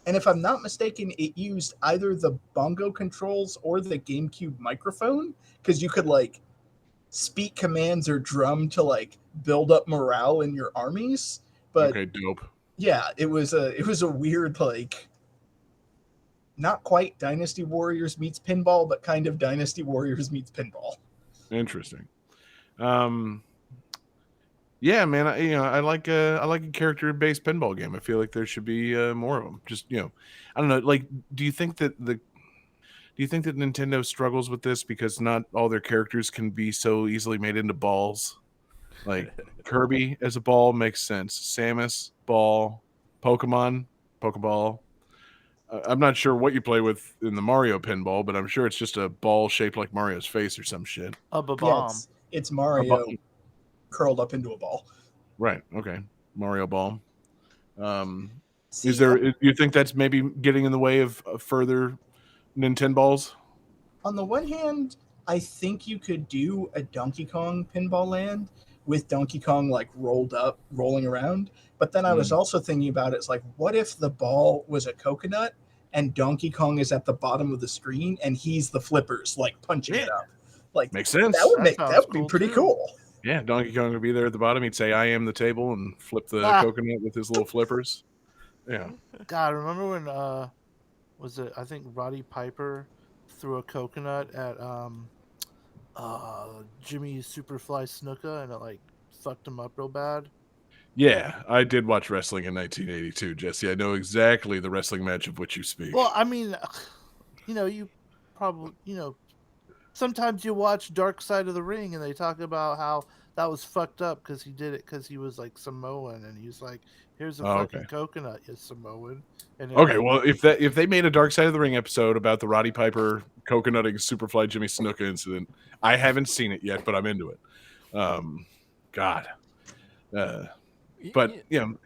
And if I'm not mistaken, it used either the bongo controls or the GameCube microphone because you could like speak commands or drum to like build up morale in your armies. But
Okay, dope.
yeah, it was a weird like not quite Dynasty Warriors meets pinball, but kind of Dynasty Warriors meets pinball.
Interesting. Yeah, man. I like a character based pinball game. I feel like there should be more of them. Just I don't know. Like, do you think that Nintendo struggles with this because not all their characters can be so easily made into balls? Like Kirby as a ball makes sense. Samus ball, Pokeball. I'm not sure what you play with in the Mario pinball, but I'm sure it's just a ball shaped like Mario's face or some shit.
A
Yeah,
bomb.
it's Mario curled up into a ball.
Right. Okay. Mario ball.
See,
Is there? Do you think that's maybe getting in the way of further Nintendo balls?
on the one hand, I think you could do a Donkey Kong pinball land with Donkey Kong like rolling around. But then I was also thinking about it. It's like, what if the ball was a coconut and Donkey Kong is at the bottom of the screen and he's the flippers like punching it up? Like
Makes sense.
that
sounds
would be
cool,
pretty
too.
cool.
Yeah, Donkey Kong would be there at the bottom. He'd say, "I am the table," and flip the coconut with his little flippers. Yeah.
God, remember when was it? I think Roddy Piper threw a coconut at Jimmy Superfly Snuka and it like fucked him up real bad.
Yeah, I did watch wrestling in 1982, Jesse. I know exactly the wrestling match of which you speak.
Well, I mean, you probably sometimes you watch Dark Side of the Ring and they talk about how that was fucked up because he did it because he was like Samoan and he's like, here's a fucking
okay.
coconut, you Samoan. And it,
Okay, well, if they made a Dark Side of the Ring episode about the Roddy Piper coconutting Superfly Jimmy Snuka incident, I haven't seen it yet, but I'm into it. God. But
You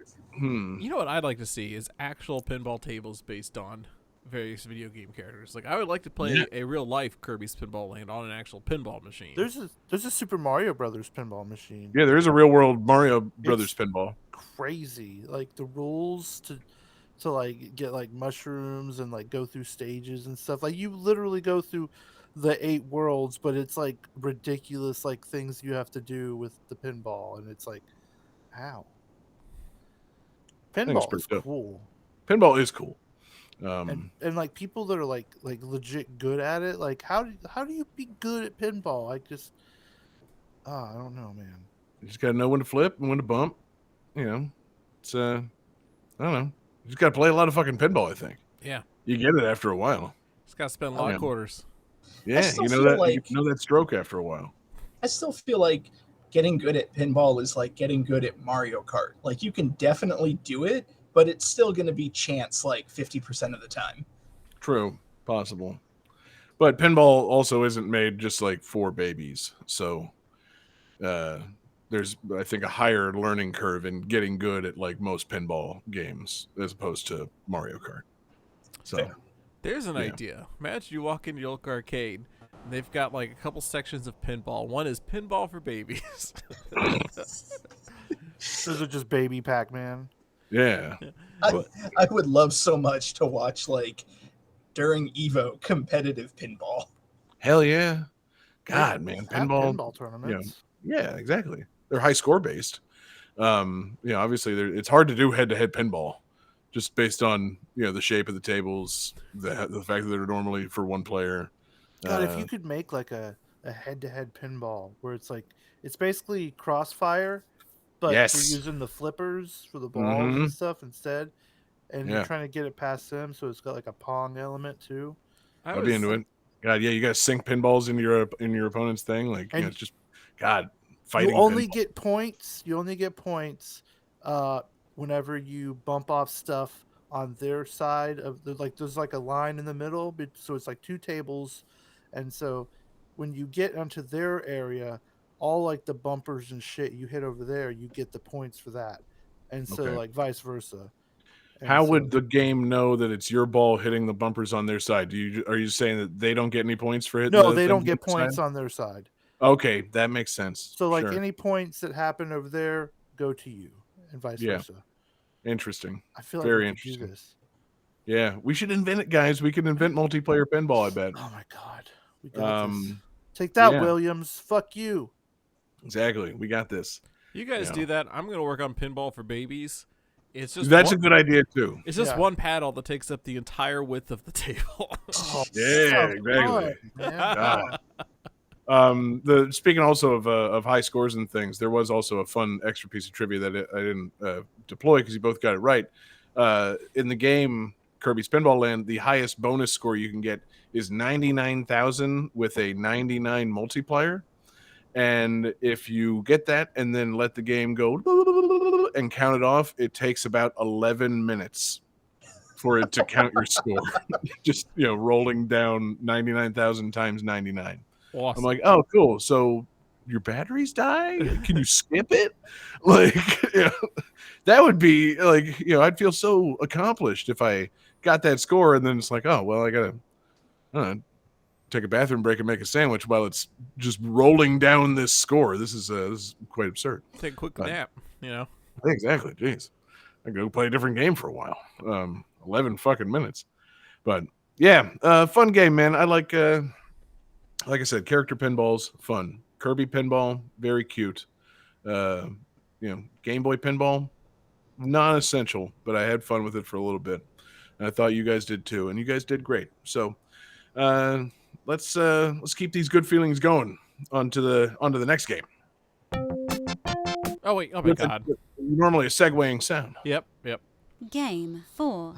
know what I'd like to see is actual pinball tables based on various video game characters. Like I would like to play a real life Kirby's Pinball Land on an actual pinball machine.
there's a Super Mario Brothers pinball machine.
Yeah, there is a real world Mario Brothers pinball.
Crazy, like the rules to like get like mushrooms and like go through stages and stuff. Like you literally go through the 8 worlds, but it's like ridiculous like things you have to do with the pinball, and it's like, how?
think it's
Pinball
pretty
is
dope.
cool.
Pinball is cool.
And like people that are like legit good at it, like how do you be good at pinball? I just I don't know, man.
You just gotta know when to flip and when to bump. It's I don't know. You just gotta play a lot of fucking pinball. I think
Yeah,
you get it after a while.
just gotta spend a lot of quarters.
Yeah,
still
you know
feel
that
like-
you know that stroke after a while.
I still feel like getting good at pinball is like getting good at Mario Kart. Like you can definitely do it, but it's still going to be chance like 50% of the time.
True, possible, but pinball also isn't made just like for babies. So there's I think a higher learning curve in getting good at like most pinball games as opposed to Mario Kart. So.
Fair.
There's an
Yeah.
idea. Imagine you walk into your local arcade. And they've got like a couple sections of pinball. One is pinball for babies.
Those are just baby Pac-Man.
Yeah.
I would love so much to watch like during Evo competitive pinball.
Hell yeah. God, man.
At
Pinball.
pinball tournaments.
Yeah, exactly. They're high score based. Obviously it's hard to do head to head pinball just based on, the shape of the tables, the fact that they're normally for one player.
God, if you could make like a head-to-head pinball where it's like it's basically Crossfire, but
Yes.
you're using the flippers for the balls
Mhm.
and stuff instead, and you're
Yeah.
trying to get it past them, so it's got like a pong element too.
I'd be into it. God, yeah, you got to sink pinballs into your opponent's thing. Like,
And
it's just God
You
fighting.
only
pinball.
get points. You only get points whenever you bump off stuff on their side of the there's like a line in the middle, so it's like 2 tables, and so when you get onto their area, all like the bumpers and shit you hit over there, you get the points for that, and so
Okay.
like vice versa. And
How
so,
would the game know that it's your ball hitting the bumpers on their side? Are you saying that they don't get any points for hitting
no,
the
they
thing
don't get
on their
points
side?
on their side.
Okay, that makes sense.
So like
Sure.
any points that happen over there go to you, and vice
Yeah.
versa.
Interesting.
I feel like
Very
we could do
interesting.
this.
Yeah, we should invent it, guys. We can invent multiplayer pinball, I bet.
Oh my god, we got this. Take that,
yeah.
Williams. Fuck you.
Exactly. We got this.
You guys
Yeah.
do that. I'm gonna work on pinball for babies. It's just
That's
one,
a good idea too.
It's just
Yeah.
one paddle that takes up the entire width of the table.
Oh,
Yeah,
so
exactly.
fun, man.
God. The speaking also of high scores and things, there was also a fun extra piece of trivia that I didn't deploy because you both got it right. In the game Kirby's Pinball Land, the highest bonus score you can get is 99,000 with a 99 multiplier. And if you get that and then let the game go and count it off, it takes about 11 minutes for it to count your score. Just, rolling down 99,000 times 99.
Awesome.
I'm like, oh, cool. So your batteries die? Can you skip it? Like, that would be like, I'd feel so accomplished if I got that score and then it's like, oh, well, I got to take a bathroom break and make a sandwich while it's just rolling down this score. This is quite absurd.
Take a quick nap,
Exactly. Jeez. I go play a different game for a while. 11 fucking minutes. But yeah, fun game, man. I like I said, character pinballs, fun. Kirby pinball, very cute. Game Boy pinball, non-essential, but I had fun with it for a little bit. And I thought you guys did too, and you guys did great. So let's keep these good feelings going onto the next game.
Oh wait, oh my god.
Normally a segueing sound.
Yep.
Game 4.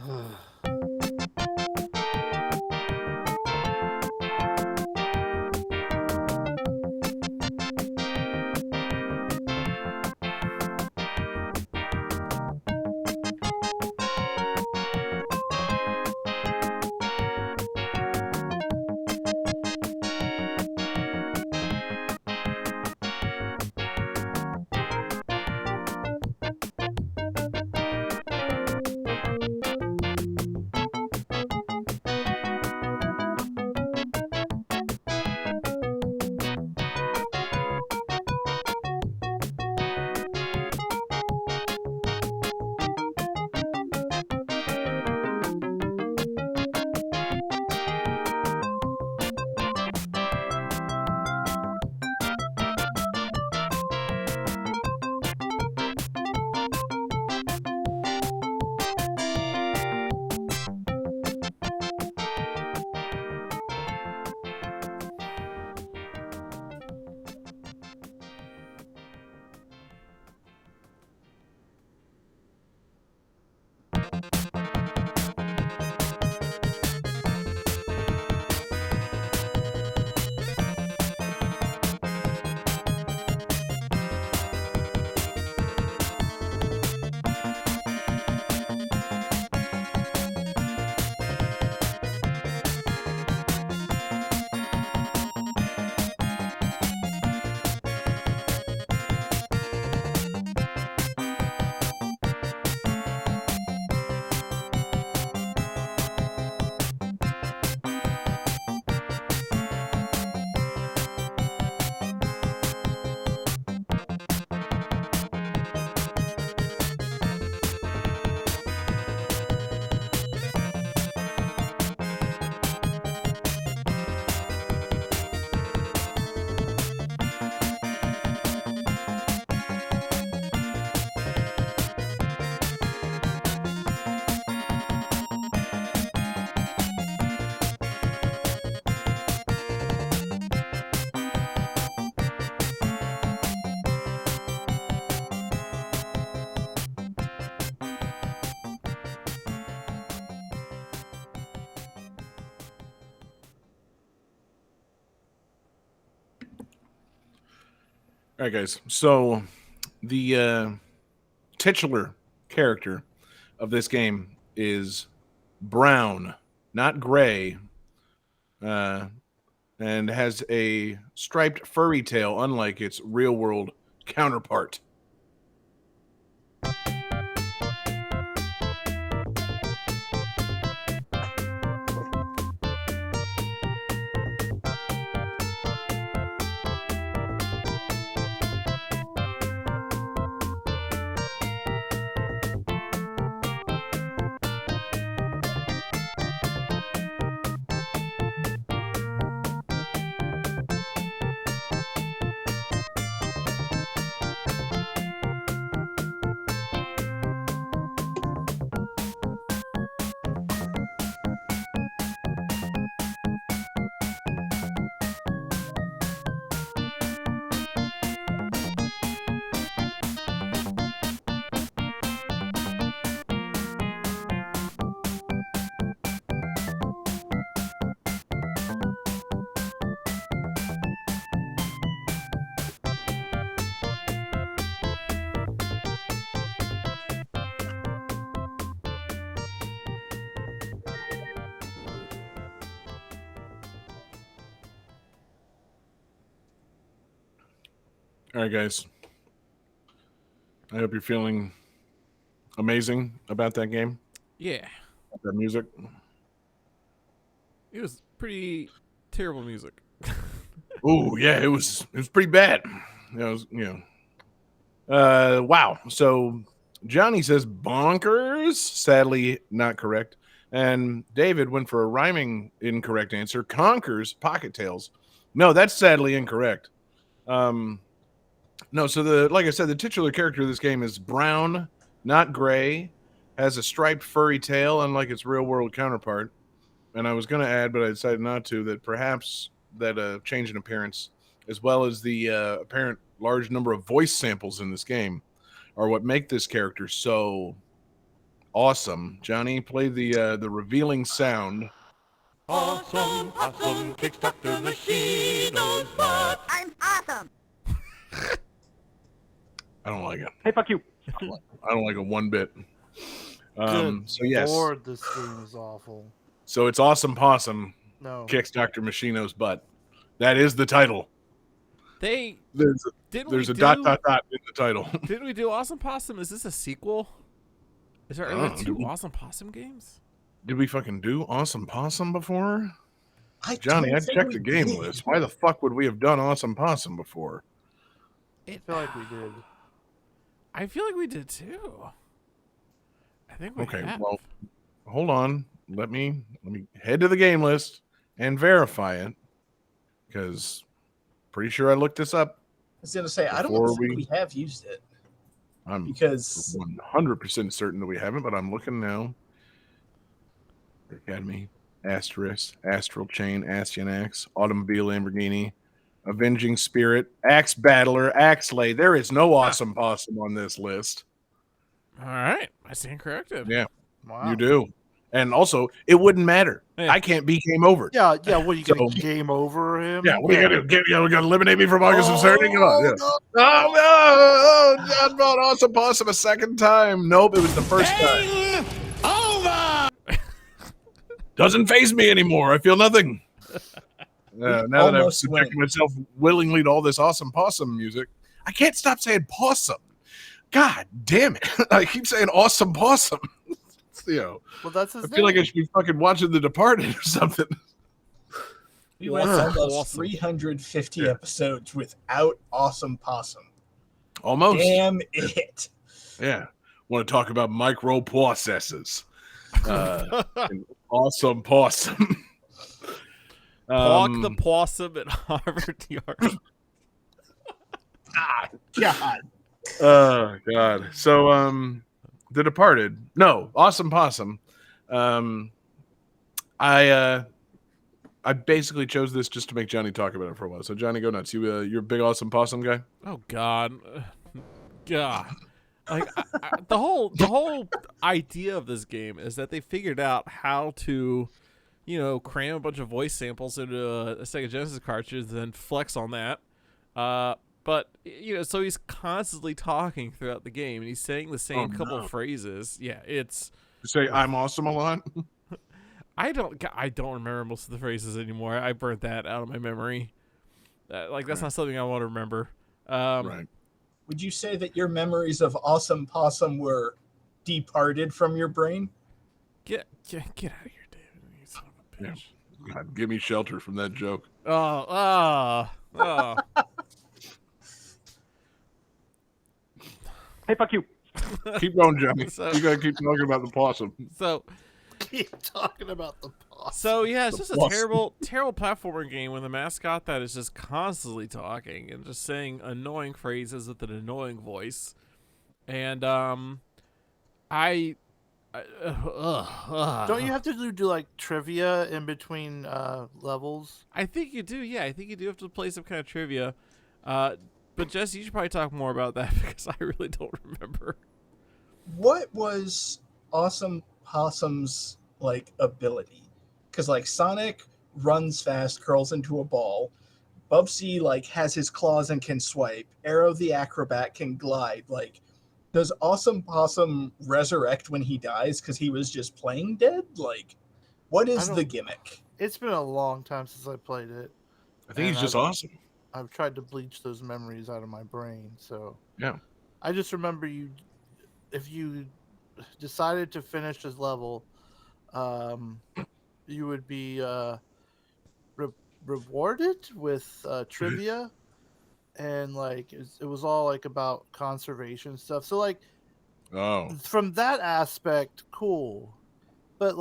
All right, guys. So the titular character of this game is brown, not gray, and has a striped furry tail, unlike its real-world counterpart. All right, guys. I hope you're feeling amazing about that game,
Yeah.
that music.
It was pretty terrible music.
Oh yeah, it was pretty bad. Wow. So Johnny says bonkers. Sadly, not correct. And David went for a rhyming incorrect answer. Conkers, pocket tails. No, that's sadly incorrect. No, so like I said, the titular character of this game is brown, not gray, has a striped furry tail, unlike its real world counterpart. And I was going to add, but I decided not to, that perhaps that change in appearance, as well as the apparent large number of voice samples in this game, are what make this character so awesome. Johnny, play the revealing sound.
Awesome, awesome, kicks Dr. Machino's butt.
I'm awesome.
I don't like it.
Hey, fuck you.
I don't like it one bit.
Good
So yes,
Lord, this game is awful.
so it's Awesome Possum
No.
kicks Dr. Machino's butt. That is the title.
They
There's
didn't
there's
we
a
do,
dot in the title.
Didn't we do Awesome Possum? Is this a sequel? Is there
Oh,
ever
did
two
we?
Awesome Possum games?
Did we fucking do Awesome Possum before?
I
Johnny,
don't
I
think
checked
we
the game
did.
list. Why the fuck would we have done Awesome Possum before?
I feel like we did.
I feel like we did too. I think we
Okay,
have.
well, hold on. Let me head to the game list and verify it, because pretty sure I looked this up.
I was gonna say I
Before
don't think
we-
we have used it
I'm
because
100% certain that we haven't, but I'm looking now. Academy, Asterisk, Astral Chain, Astyanax, Automobile Lamborghini, Avenging Spirit, Axe Battler, Axelay. There is no Awesome Possum on this list.
All right, I stand corrected.
Yeah,
Wow.
you do. And also, it wouldn't matter.
Yeah.
I can't be game over.
Yeah, yeah. What, you gonna
So-
game over him?
Yeah, what are you gonna do? We gotta eliminate me from August Absurdity? Come on, yeah.
no.
Oh no! Oh, John brought Awesome Possum a second time. Nope, it was the first time. Doesn't faze me anymore. I feel nothing. Now that I've
almost
subjected
went.
myself willingly to all this Awesome Possum music, I can't stop saying possum. God damn it! I keep saying Awesome Possum.
Well, that's his
I feel like I
name.
should be fucking watching The Departed or something.
we went
Awesome.
almost
Awesome.
350 episodes without Awesome Possum.
Almost.
Damn it!
Yeah. Want to talk about microprocessors. And Awesome Possum.
Walk the possum at Harvard Yard.
God,
Oh God. So The Departed. No, Awesome Possum. I basically chose this just to make Johnny talk about it for a while. So Johnny, go nuts. You're a big Awesome Possum guy.
Oh God, God. Like the whole idea of this game is that they figured out how to, cram a bunch of voice samples into a Sega Genesis cartridge, then flex on that. But so he's constantly talking throughout the game, and he's saying the same couple phrases. Yeah, it's
You say I'm awesome a lot.
I don't remember most of the phrases anymore. I burnt that out of my memory. That's not something I want to remember.
Right.
Would you say that your memories of Awesome Possum were departed from your brain?
Get out of here, David! You son of a bitch.
God, give me shelter from that joke.
Oh.
Hey, fuck you.
Keep going, Johnny.
So-
You gotta keep talking about the possum.
So
Keep talking about the boss.
So yeah, it's just a
boss.
terrible platformer game with a mascot that is just constantly talking and just saying annoying phrases with an annoying voice, and
Don't you have to do like trivia in between levels?
I think you do. Yeah, I think you do have to play some kind of trivia. But Jesse, you should probably talk more about that because I really don't remember.
What was Awesome Possum's ability? Because Sonic runs fast, curls into a ball. Bubsy has his claws and can swipe. Arrow the Acrobat can glide. Does Awesome Possum resurrect when he dies because he was just playing dead? What is the gimmick?
It's been a long time since I played it.
I think he's just awesome.
I've tried to bleach those memories out of my brain. So
Yeah.
I just remember if you decided to finish this level, you would be rewarded with trivia, and it was all about conservation stuff. So
Oh.
from that aspect, cool, but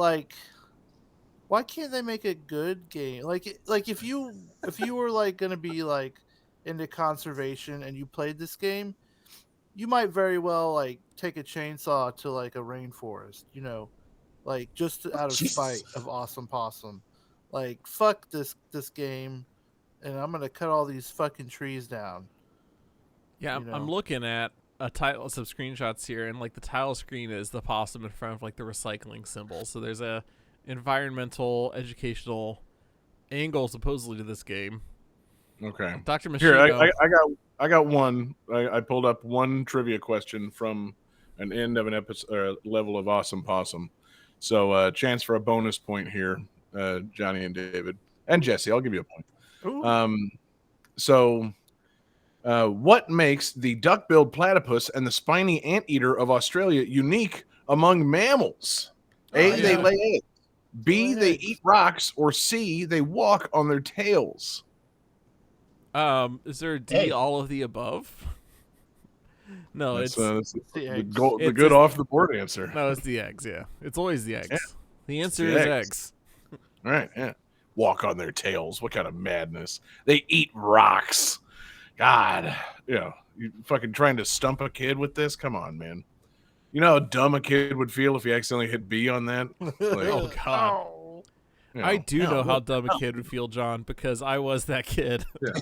why can't they make a good game? If you were gonna be into conservation and you played this game, you might very well take a chainsaw to a rainforest, just out of spite of Awesome Possum. Fuck this game, and I'm gonna cut all these fucking trees down.
Yeah, I'm looking at some screenshots here, and the title screen is the possum in front of the recycling symbol. So there's a environmental, educational angle supposedly to this game.
Okay.
Dr. Machino.
Here, I got one. I pulled up one trivia question from an end of an episode level of Awesome Possum. So chance for a bonus point here, Johnny and David and Jesse. I'll give you a point. What makes the duck-billed platypus and the spiny anteater of Australia unique among mammals? A, they lay eggs. B, they eat rocks. Or C, they walk on their tails.
Is there a D, all of the above? No,
That's
it's
the eggs.
The good off the board answer.
No, it's the eggs. Yeah, it's always the eggs.
Yeah.
The answer
the
is
eggs.
eggs.
All right, yeah. Walk on their tails. What kind of madness? They eat rocks. God, you fucking trying to stump a kid with this? Come on, man. You know how dumb a kid would feel if he accidentally hit B on that?
Oh God. I do know how dumb a
no.
kid would feel, John, because I was that kid.
Yeah.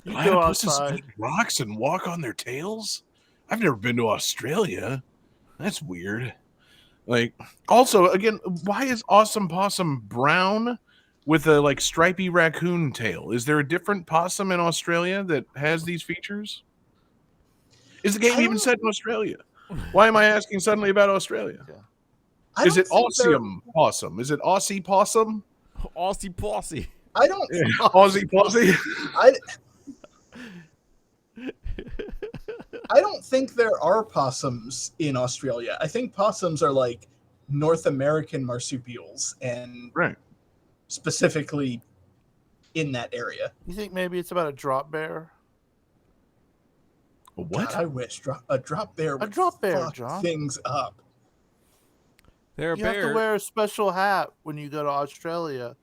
You
Platypuses
go outside.
eat rocks and walk on their tails? I've never been to Australia. That's weird. Also, again, why is Awesome Possum brown with a stripy raccoon tail? Is there a different possum in Australia that has these features? Is the game even set in Australia? Why am I asking suddenly about Australia? Is it Aussium possum? Is it Aussie possum?
Aussie posse.
I don't.
Aussie posse.
I don't think there are possums in Australia. I think possums are North American marsupials, and specifically in that area.
You think maybe it's about a drop bear?
A what?
God, I wish a drop bear would fuck
John.
things up.
They're a
You
bear.
have to wear a special hat when you go to Australia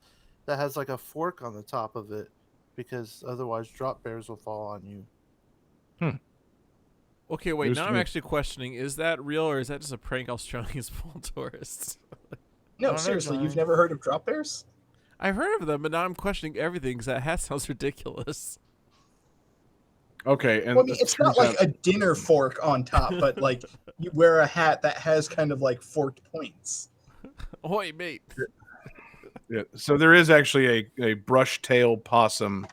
that has a fork on the top of it, because otherwise drop bears will fall on you.
Okay, wait. Now I'm actually questioning: is that real or is that just a prank Australians pull on tourists?
No, seriously, you've never heard of drop bears?
I've heard of them, but now I'm questioning everything because that hat sounds ridiculous.
Okay, and
Well, I mean, it's not a dinner fork on top, but you wear a hat that has kind of forked points.
Oi, mate.
Yeah, so there is actually a brush tail possum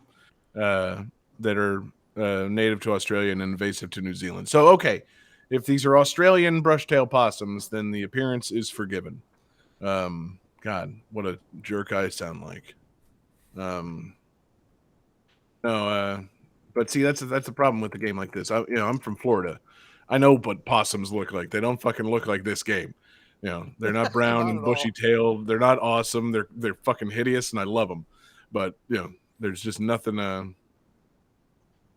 that are native to Australia and invasive to New Zealand. So, okay, if these are Australian brush-tailed possums, then the appearance is forgiven. God, what a jerk I sound like. But see, that's the problem with a game like this. I'm from Florida. I know what possums look like. They don't fucking look like this game. They're not brown
Not
and
at all.
bushy tailed. They're not awesome. They're fucking hideous, and I love them. But there's just nothing.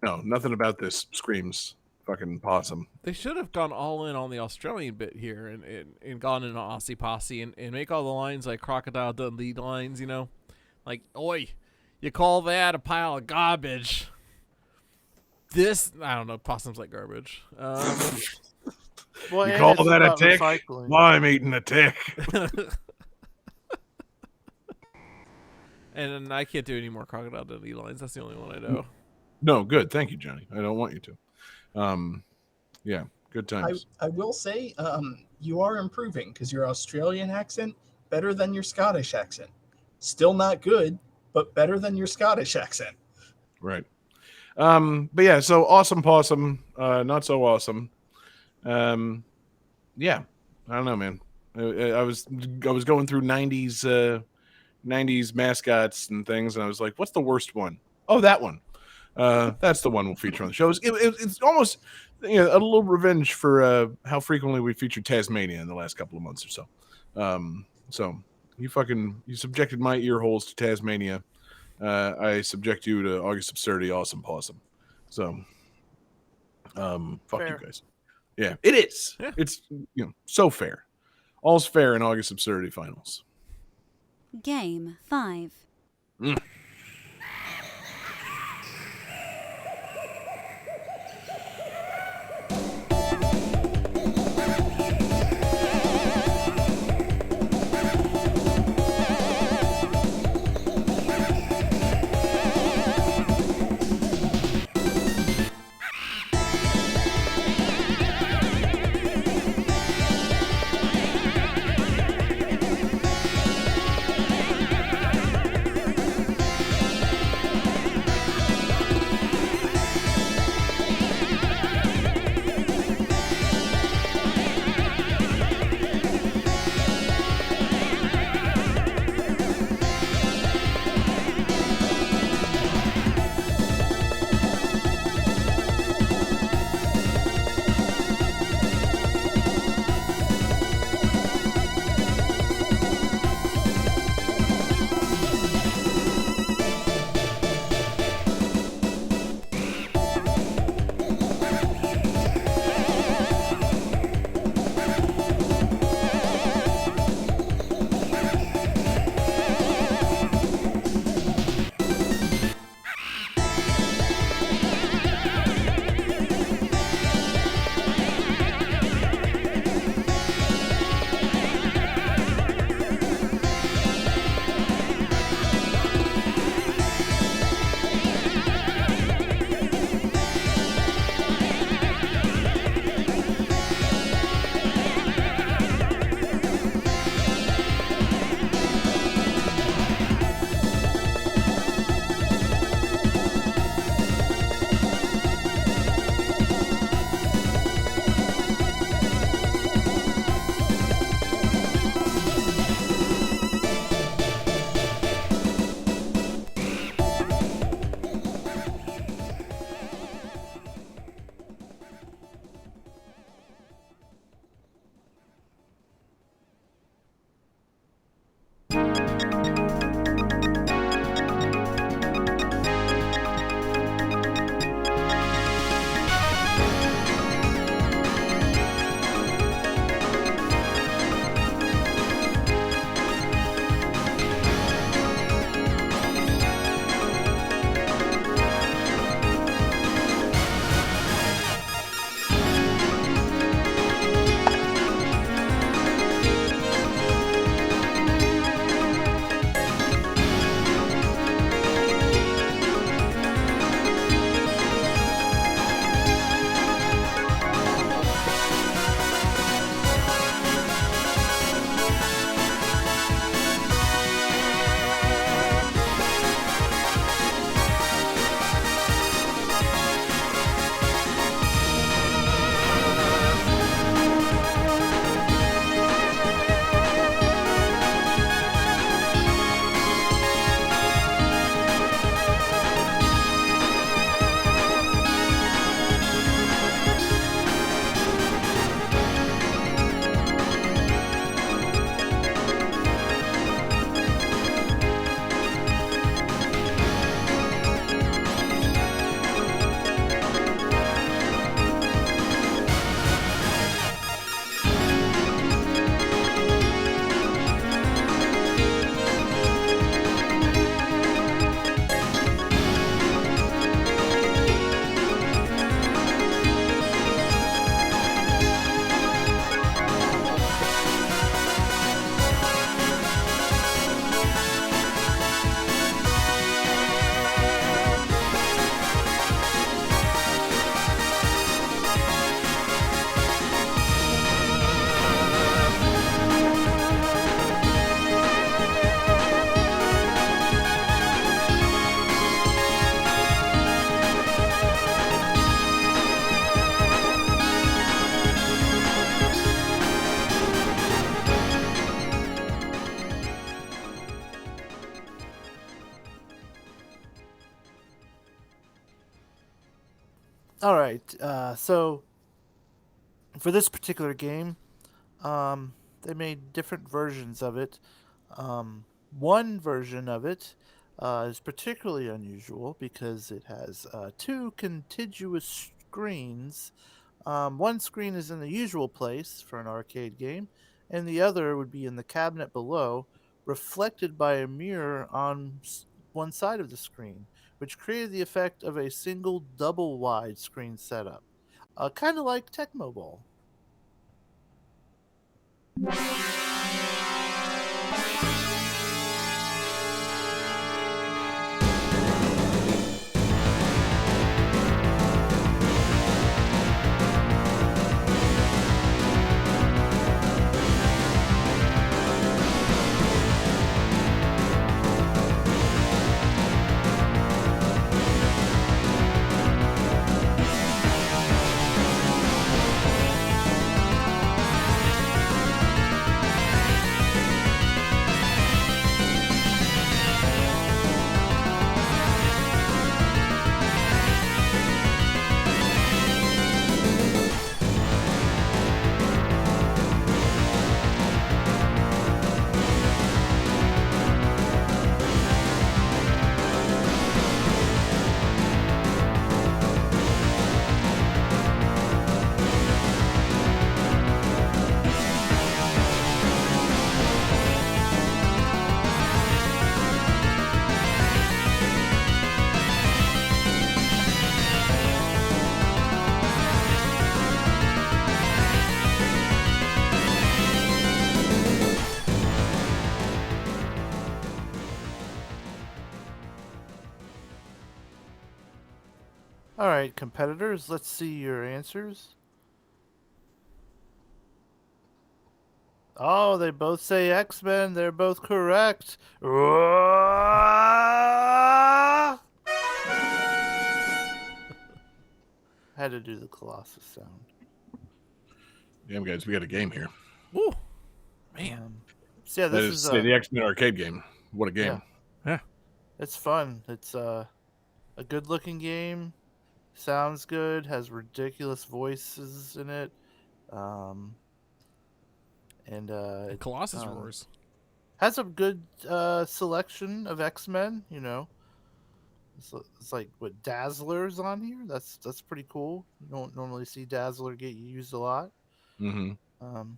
Nothing about this screams fucking possum.
They should have gone all in on the Australian bit here and gone into Aussie Posse and make all the lines like Crocodile Dundee lines, Like, oi, you call that a pile of garbage? This, I don't know, possums like garbage.
Well,
You
and
call
it's
that a
about
tick?
recycling.
Well, I'm eating a tick.
And I can't do any more Crocodile Dundee lines. That's the only one I know.
No, good. Thank you, Johnny. I don't want you to. Yeah, good times.
I will say you are improving because your Australian accent better than your Scottish accent. Still not good, but better than your Scottish accent.
Right. But yeah, so awesome possum, not so awesome. Yeah, I don't know, man. I was going through 90s mascots and things, and I was like, what's the worst one? Oh, that one. That's the one we'll feature on the show. It's almost a little revenge for how frequently we featured Tasmania in the last couple of months or so. So you subjected my ear holes to Tasmania. I subject you to August Absurdity, awesome possum. So, fuck
Fair.
you guys. Yeah, it is.
Yeah.
It's so fair. All's fair in August Absurdity finals.
Game 5.
All right. So for this particular game, they made different versions of it. One version of it is particularly unusual because it has two contiguous screens. One screen is in the usual place for an arcade game, and the other would be in the cabinet below, reflected by a mirror on one side of the screen, which created the effect of a single double wide screen setup, kind of like Tecmo Bowl. All right, competitors, let's see your answers. Oh, they both say X-Men. They're both correct. Had to do the Colossus sound.
Damn, guys, we got a game here.
Ooh, man.
So yeah,
That
this
is
is
the X-Men arcade game. What a game.
Yeah. It's fun. It's a good-looking game. Sounds good. Has ridiculous voices in it. And
Colossus roars.
has a good selection of X-Men. You know, it's like what Dazzler's on here. That's pretty cool. You don't normally see Dazzler get used a lot.
Mm-hmm.
Um,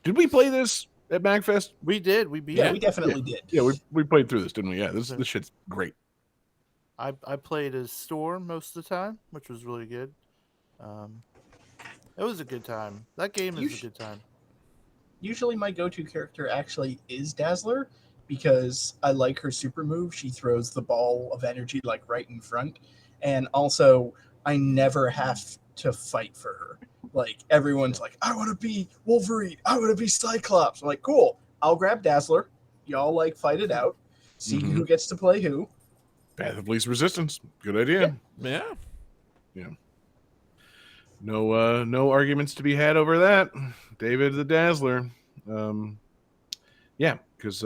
Did we play this at MagFest?
we did. We beat
Yeah,
it.
we definitely did.
Yeah, we played through this, didn't we? Yeah, this shit's great.
I played as Storm most of the time, which was really good. It was a good time. That game is a good time.
Usually my go-to character actually is Dazzler because I like her super move. She throws the ball of energy like right in front. And also I never have to fight for her. Like everyone's like, I want to be Wolverine. I want to be Cyclops. I'm like, cool. I'll grab Dazzler. Y'all like fight it out. See
Mhm.
who gets to play who.
Path of least resistance. Good idea.
Yeah.
No arguments to be had over that. David the Dazzler. Yeah, because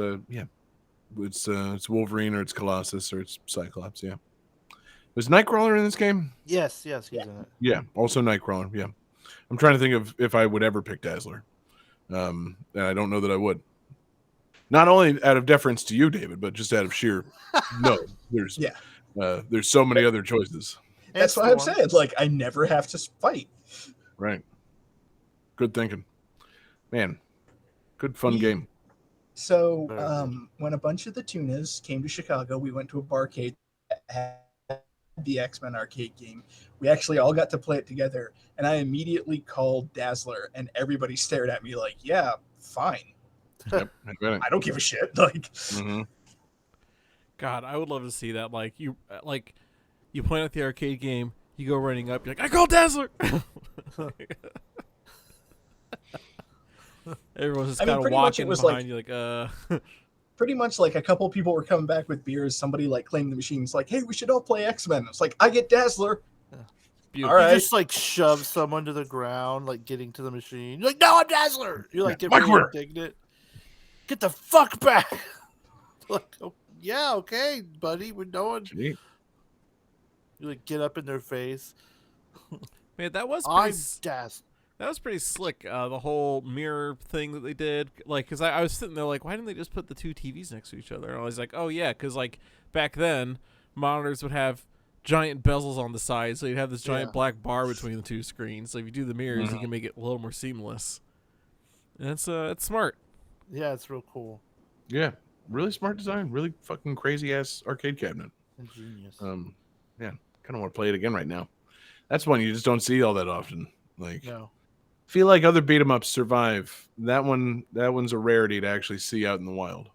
it's Wolverine or it's Colossus or it's Cyclops. Yeah. Was Nightcrawler in this game?
Yes, he's in it.
Yeah, also Nightcrawler. Yeah, I'm trying to think of if I would ever pick Dazzler, and I don't know that I would. Not only out of deference to you, David, but just out of sheer no. There's there's so many other choices.
That's what I'm saying. Like I never have to fight.
Right. Good thinking, man. Good fun game.
So when a bunch of the Tunas came to Chicago, we went to a barcade that had the X-Men arcade game. We actually all got to play it together, and I immediately called Dazzler, and everybody stared at me like, "Yeah, fine.
Yep,
I don't give a shit." Like,
God, I would love to see that. Like you point out the arcade game, you go running up, you're like, I call Dazzler. Everyone's just kind of walking behind you, like,
Pretty much like a couple people were coming back with beers. Somebody like claimed the machine. It's like, hey, we should all play X-Men. It's like, I get Dazzler.
Beautiful.
All right.
You just like shove someone to the ground, like getting to the machine. You're like, no, I'm Dazzler. You like get
Mike,
really indignant. Get the fuck back. Like, oh, yeah, okay, buddy. We're doing. You like get up in their face.
Man, that was
I'm
pretty.
gassed.
That was pretty slick. The whole mirror thing that they did, like, because I was sitting there like, why didn't they just put the two TVs next to each other? And I was like, oh yeah, because like back then, monitors would have giant bezels on the side, so you'd have this giant black bar between the two screens. So if you do the mirrors, you can make it a little more seamless. And it's smart.
Yeah, it's real cool.
Yeah, really smart design. Really fucking crazy ass arcade cabinet.
Ingenious.
Yeah, kind of want to play it again right now. That's one you just don't see all that often. Like,
No.
feel like other beat 'em ups survive. That one's a rarity to actually see out in the wild.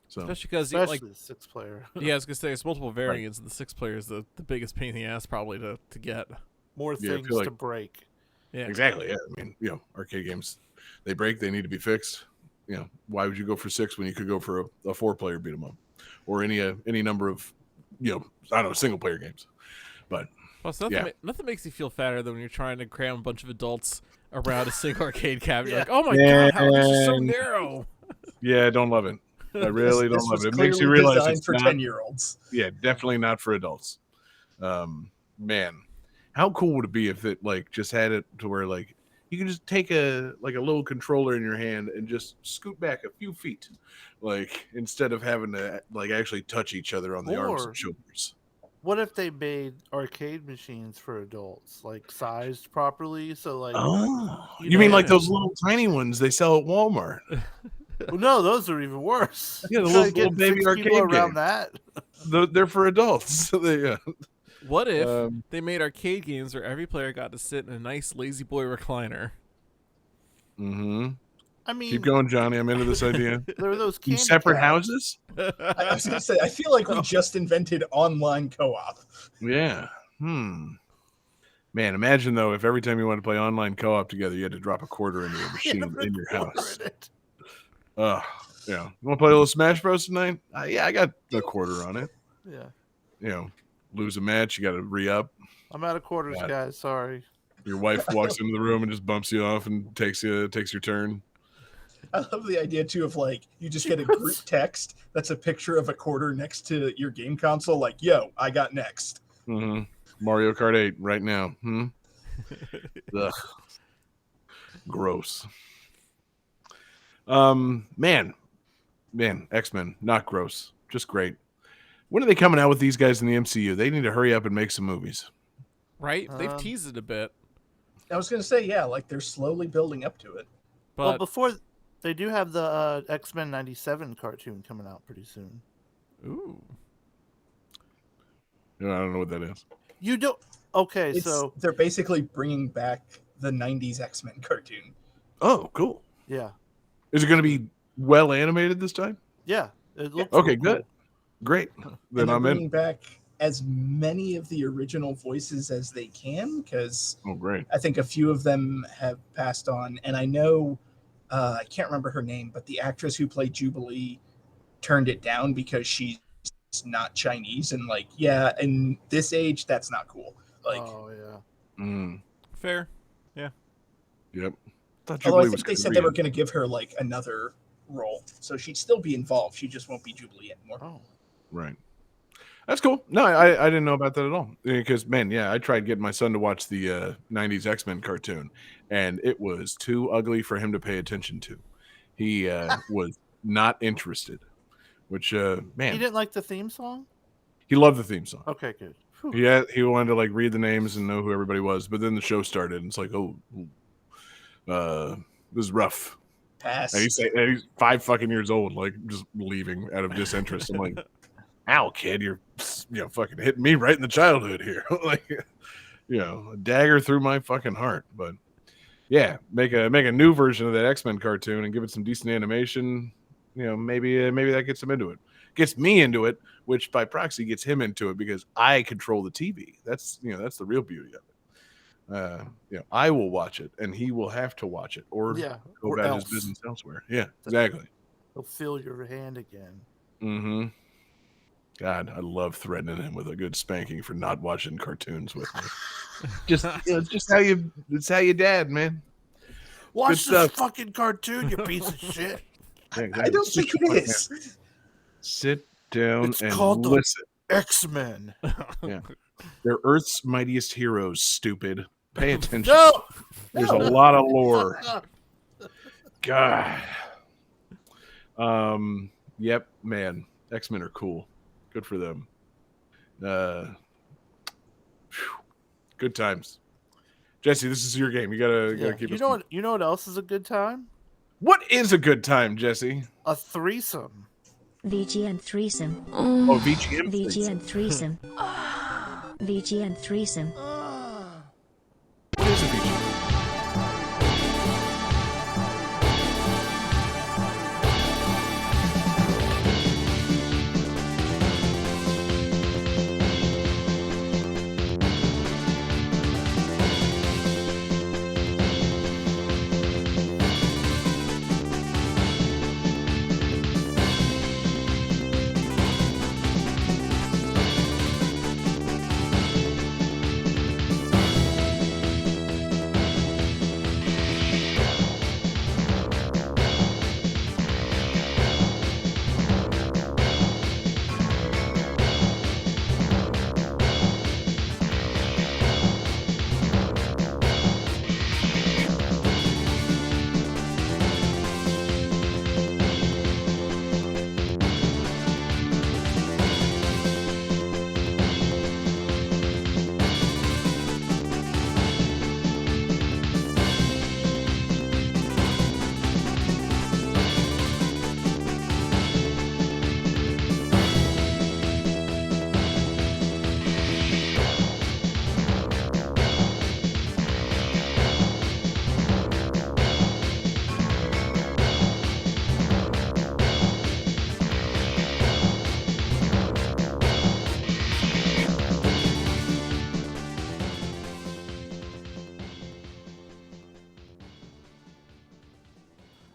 So
Especially because
Especially
like,
the 6-player.
yeah, I was gonna say it's multiple variants, and the 6-player is the biggest pain in the ass probably to get.
More
Yeah, I
things
feel like-
to break.
Yeah,
exactly. Yeah, I mean, arcade games, they break, they need to be fixed. Why would you go for 6 when you could go for a 4-player beat 'em up, or any number of, I don't know, single player games. But
Plus, nothing makes you feel fatter than when you're trying to cram a bunch of adults around a single arcade cabinet. You're like, oh my god, how is this so
Man.
narrow?
yeah, don't love it. I really
This
don't love
was
it. It makes you
clearly
realize
designed
it's
for
not,
10-year-olds.
yeah, definitely not for adults. Man, how cool would it be if it like just had it to where like you can just take a little controller in your hand and just scoot back a few feet, like instead of having to like actually touch each other on the arms
Or-
and shoulders.
What if they made arcade machines for adults, like sized properly? So like,
Oh,
you
you mean
know-
like those little tiny ones they sell at Walmart?
well, no, those are even worse.
Yeah, the
You try
little-
to get
little baby
6 people
arcade
around
game.
that.
They're for adults. So they,
What if
Um,
they made arcade games where every player got to sit in a nice lazy boy recliner?
mm-hmm.
I mean,
Keep going, Johnny. I'm into this idea.
there are those
In
candy
separate
cabs.
houses?
I was going to say, I feel like we just invented online co-op.
Yeah. Man, imagine though if every time you wanted to play online co-op together, you had to drop a quarter into a machine in your house. Yeah. You want to play a little Smash Bros tonight? Yeah, I got a quarter on it.
Yeah,
Lose a match, you got to re-up.
I'm out of quarters,
Yeah.
guys. Sorry.
Your wife walks into the room and just bumps you off and takes your turn.
I love the idea too of like you just get a group text that's a picture of a quarter next to your game console, like, yo, I got next.
Mm-hmm. Mario Kart 8 right now. Ugh. Gross. Man, X-Men, not gross, just great. When are they coming out with these guys in the MCU? They need to hurry up and make some movies.
Right? They've teased it a bit.
I was going to say, yeah, like they're slowly building up to it.
But
Well, before they do have the X-Men '97 cartoon coming out pretty soon.
ooh.
I don't know what that is.
You don't. Okay,
It's,
so
they're basically bringing back the 90s X-Men cartoon.
Oh, cool.
yeah,
Is it going to be well animated this time?
yeah. It looks
Okay,
real
good.
cool.
Great.
And
Then
they're
I'm
bringing
in.
back as many of the original voices as they can, because
Oh, great.
I think a few of them have passed on. And I know, I can't remember her name, but the actress who played Jubilee turned it down because she's not Chinese. And like, yeah, in this age, that's not cool. Like,
Oh yeah.
Mm,
Fair.
yep. Thought
although I
Jubilee was
think they said they were
Korean.
going to give her like another role. So she'd still be involved. She just won't be Jubilee anymore.
Oh.
Right. That's cool. No, I didn't know about that at all. Because, man, yeah, I tried getting my son to watch the 90s X-Men cartoon, and it was too ugly for him to pay attention to. He was not interested, which,
He
man,
didn't like the theme song.
he loved the theme song.
Okay, good. Whew.
He wanted to, like, read the names and know who everybody was, but then the show started, and it's like, this is rough.
Pass.
And he's 5 fucking years old, like, just leaving out of disinterest. I'm like, ow, kid, you're fucking hitting me right in the childhood here. Like, a dagger through my fucking heart. But yeah, make a new version of that X-Men cartoon and give it some decent animation. Maybe that gets him into it. Gets me into it, which by proxy gets him into it because I control the TV. That's the real beauty of it. I will watch it and he will have to watch it or
Yeah.
go
Or
about
else.
his business elsewhere. Yeah, exactly.
He'll feel your hand again.
Mm-hmm. God, I love threatening him with a good spanking for not watching cartoons with me. It's how you dad, man.
Watch this
stuff.
fucking cartoon, you piece of shit.
Yeah,
I don't think
Sit your
it
fucking
is.
ass. Sit down
It's
and
called the-
listen.
X-Men.
Yeah. They're Earth's mightiest heroes, stupid. Pay attention.
No.
There's a lot of lore. God. Yep, man. X-Men are cool. Good for them. Good times. Jesse, this is your game. You gotta keep us.
You know what else is a good time?
What is a good time, Jesse?
A threesome.
VGN threesome.
Oh, VGM.
VGN threesome. VGN threesome.
What is a VGM?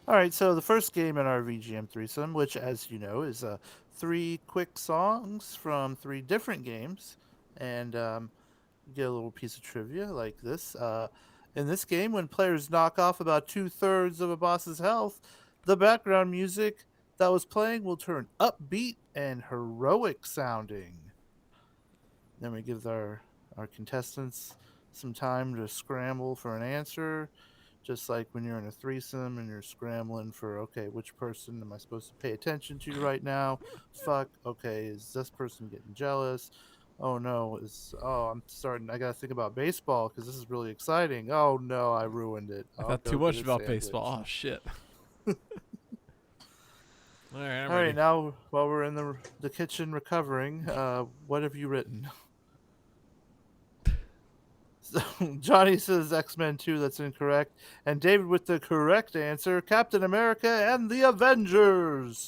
All right, so the first game in our VGM threesome, which, as you know, is 3 quick songs from 3 different games, and you get a little piece of trivia like this. In this game, when players knock off about 2/3 of a boss's health, the background music that was playing will turn upbeat and heroic sounding. Then we give our contestants some time to scramble for an answer. Just like when you're in a threesome and you're scrambling for, okay, which person am I supposed to pay attention to right now? Fuck, okay, is this person getting jealous? Oh no, I gotta think about baseball because this is really exciting. Oh no, I ruined it.
I thought too much about baseball. Oh shit. All right,
All right, now while we're in the kitchen recovering, what have you written? Johnny says X-Men 2, that's incorrect. And David with the correct answer, Captain America and the Avengers.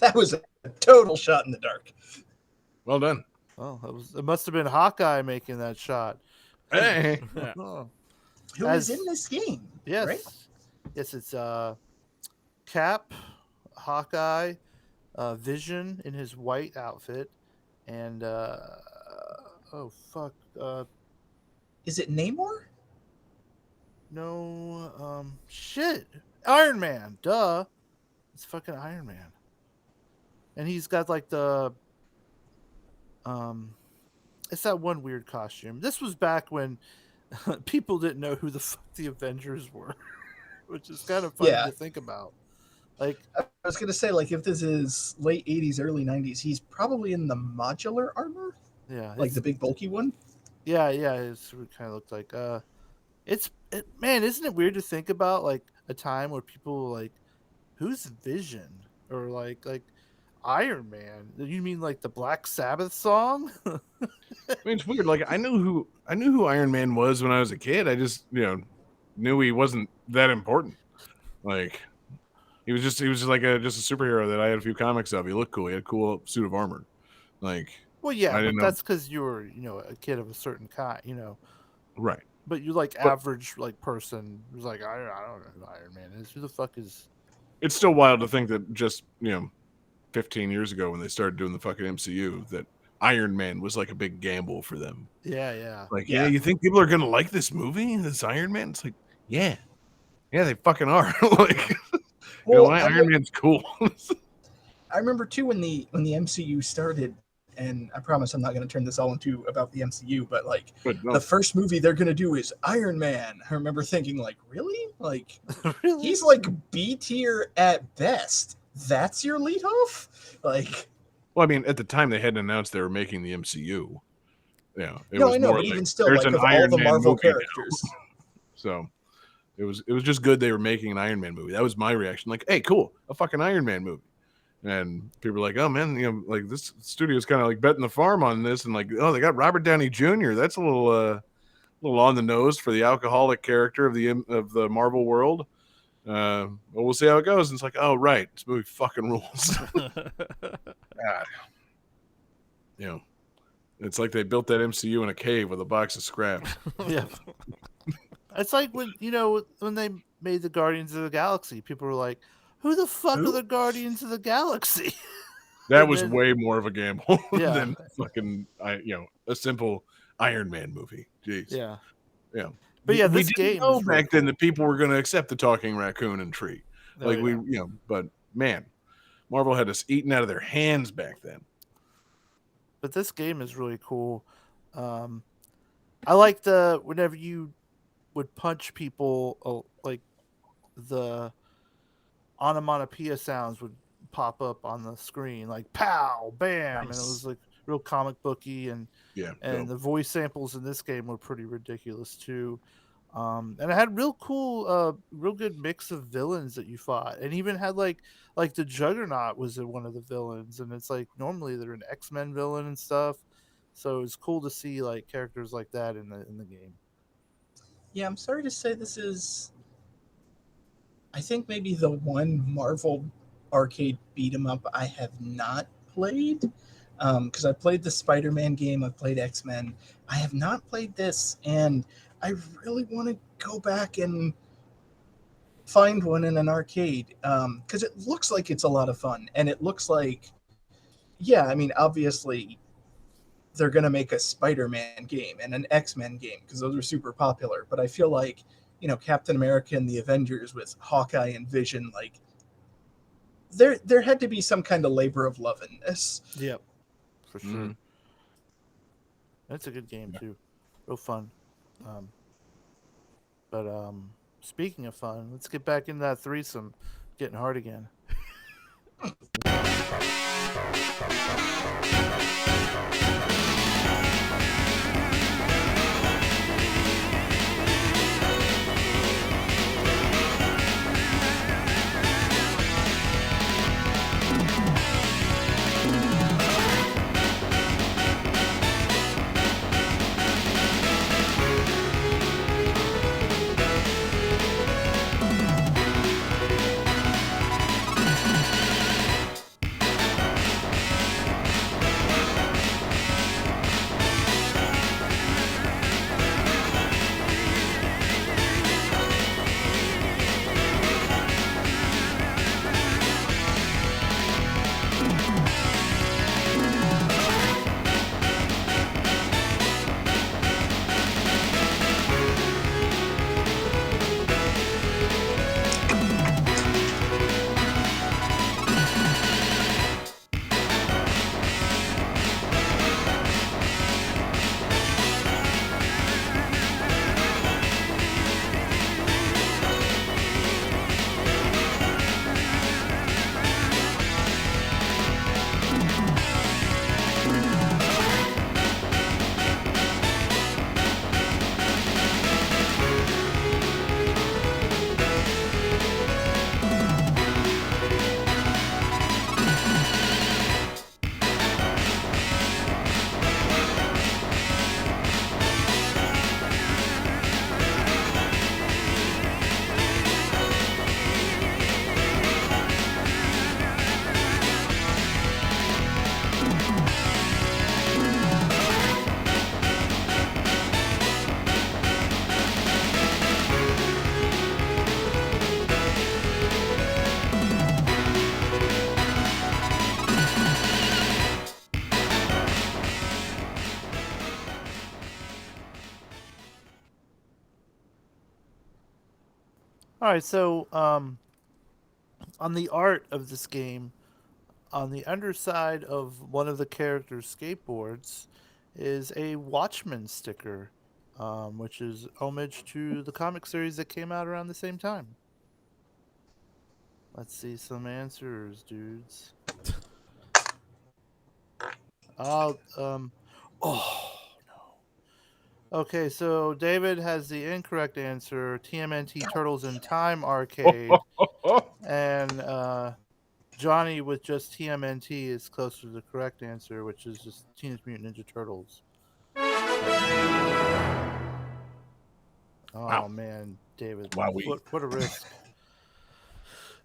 That was a total shot in the dark.
Well done.
Oh, it must have been Hawkeye making that shot.
Hey.
Oh.
Who is in this game?
Yes.
Right?
Yes, it's Cap, Hawkeye, Vision in his white outfit, and oh fuck.
Is it Namor?
No, shit. Iron Man, duh. It's fucking Iron Man. And he's got like the it's that one weird costume. This was back when people didn't know who the fuck the Avengers were, which is kind of funny to think about. Like,
I was gonna say, like, if this is late 80s, early 90s, he's probably in the modular armor.
yeah,
Like the big bulky one.
yeah, it's what it kind of looked like. Man, isn't it weird to think about like a time where people were like, who's Vision or like Iron Man? You mean like the Black Sabbath song?
I mean, it's weird. Like I knew who Iron Man was when I was a kid. I just knew he wasn't that important. Like he was just like a superhero that I had a few comics of. He looked cool. He had a cool suit of armor. Like,
Well, yeah,
I
but
didn't know.
that's because you were, a kid of a certain kind,
Right.
But you like average like person who's like, I don't know who Iron Man is. Who the fuck is?
It's still wild to think that just 15 years ago when they started doing the fucking MCU that Iron Man was like a big gamble for them.
Yeah.
Like, yeah, you think people are gonna like this movie, this Iron Man? It's like, yeah, they fucking are. Like,
Well,
Iron Man's cool.
I remember too when the MCU started, and I promise I'm not going to turn this all into about the MCU, but like
But
the
no,
first movie they're going to do is Iron Man. I remember thinking like, really? Like
Really?
he's like B tier at best. That's your lead off? Like
well, I mean, at the time they hadn't announced they were making the MCU. Yeah, it
no,
was
I know,
more
but
like
even still,
there's
like
an
of all
Iron
the
Man
Marvel
movie now.
characters.
So it was just good they were making an Iron Man movie. That was my reaction. Like, hey, cool, a fucking Iron Man movie. And people were like, oh man, you know, like this studio's kind of like betting the farm on this, and like, oh, they got Robert Downey Jr. That's a little on the nose for the alcoholic character of the Marvel world. Well, we'll see how it goes. And it's like, oh right, this movie fucking rules. God. You know, it's like they built that MCU in a cave with a box of scraps.
Yeah. It's like when when they made the Guardians of the Galaxy, people were like, "Who the fuck
Who?
are the Guardians of the Galaxy?"
That
And
was
then,
way more of a gamble
yeah,
than fucking, a simple Iron Man movie. Jeez.
yeah.
Yeah.
But yeah,
We
this
didn't
game
know
is really
back then
cool.
that people were going to accept the talking raccoon and tree.
Oh,
Like
yeah.
but man, Marvel had us eaten out of their hands back then.
But this game is really cool. Um, I like the whenever you would punch people, like the onomatopoeia sounds would pop up on the screen, like pow, bam, and it was
Nice.
like real comic booky,
Yeah.
and
Dope.
the voice samples in this game were pretty ridiculous too. And it had real cool, real good mix of villains that you fought, and even had like the Juggernaut was one of the villains, and it's like normally they're an X-Men villain and stuff, so it's cool to see like characters like that in the game.
Yeah, I'm sorry to say this is, I think maybe the one Marvel arcade beat 'em up I have not played. Because I played the Spider-Man game, I've played X-Men. I have not played this, and I really want to go back and find one in an arcade. Because it looks like it's a lot of fun, and it looks like, yeah, I mean, obviously they're gonna make a Spider-Man game and an X-Men game because those are super popular. But I feel like, Captain America and the Avengers with Hawkeye and Vision, like there had to be some kind of labor of love in this.
Yep, for sure.
Mhm.
That's a good game too, real fun. Um, but speaking of fun, let's get back into that threesome, getting hard again. All right, so on the art of this game, on the underside of one of the characters' skateboards is a Watchmen sticker, which is homage to the comic series that came out around the same time. Let's see some answers, dudes. Oh no. Okay, so David has the incorrect answer. TMNT Turtles in Time arcade, and Johnny with just TMNT is closer to the correct answer, which is just Teenage Mutant Ninja Turtles. Oh
Wow.
man, David,
Wowee.
what a risk.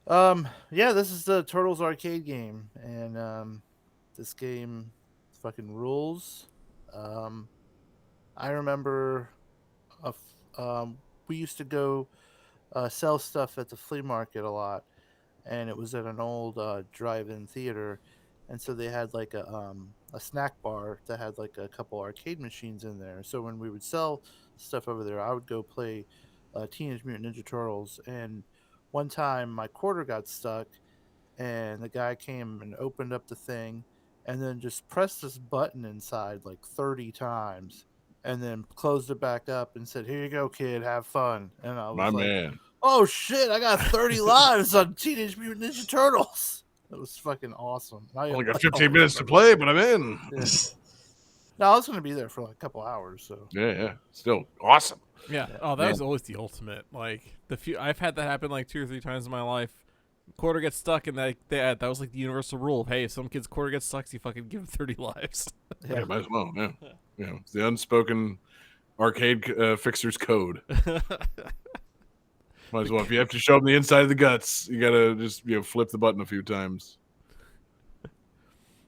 Yeah, this is the Turtles arcade game, and this game fucking rules. I remember, a we used to go sell stuff at the flea market a lot, and it was at an old drive-in theater, and so they had like a snack bar that had like a couple arcade machines in there. So when we would sell stuff over there, I would go play Teenage Mutant Ninja Turtles, and one time my quarter got stuck, and the guy came and opened up the thing, and then just pressed this button inside like 30 times, and then closed it back up and said, "Here you go, kid, have fun." And I was
My
like,
man.
"Oh shit, I got 30 lives on Teenage Mutant Ninja Turtles." It was fucking awesome.
I only got 15 minutes to play, but I'm in.
Yeah. No, I was gonna be there for like a couple hours, so
Yeah. Still awesome.
Yeah. Oh, that was always the ultimate. Like I've had that happen like 2 or 3 times in my life. Quarter gets stuck, and that was like the universal rule. Hey, if some kid's quarter gets stuck, you fucking give him 30 lives.
Yeah, might as well. Yeah. It's the unspoken arcade fixer's code. Might as well. If you have to show them the inside of the guts, you gotta just flip the button a few times.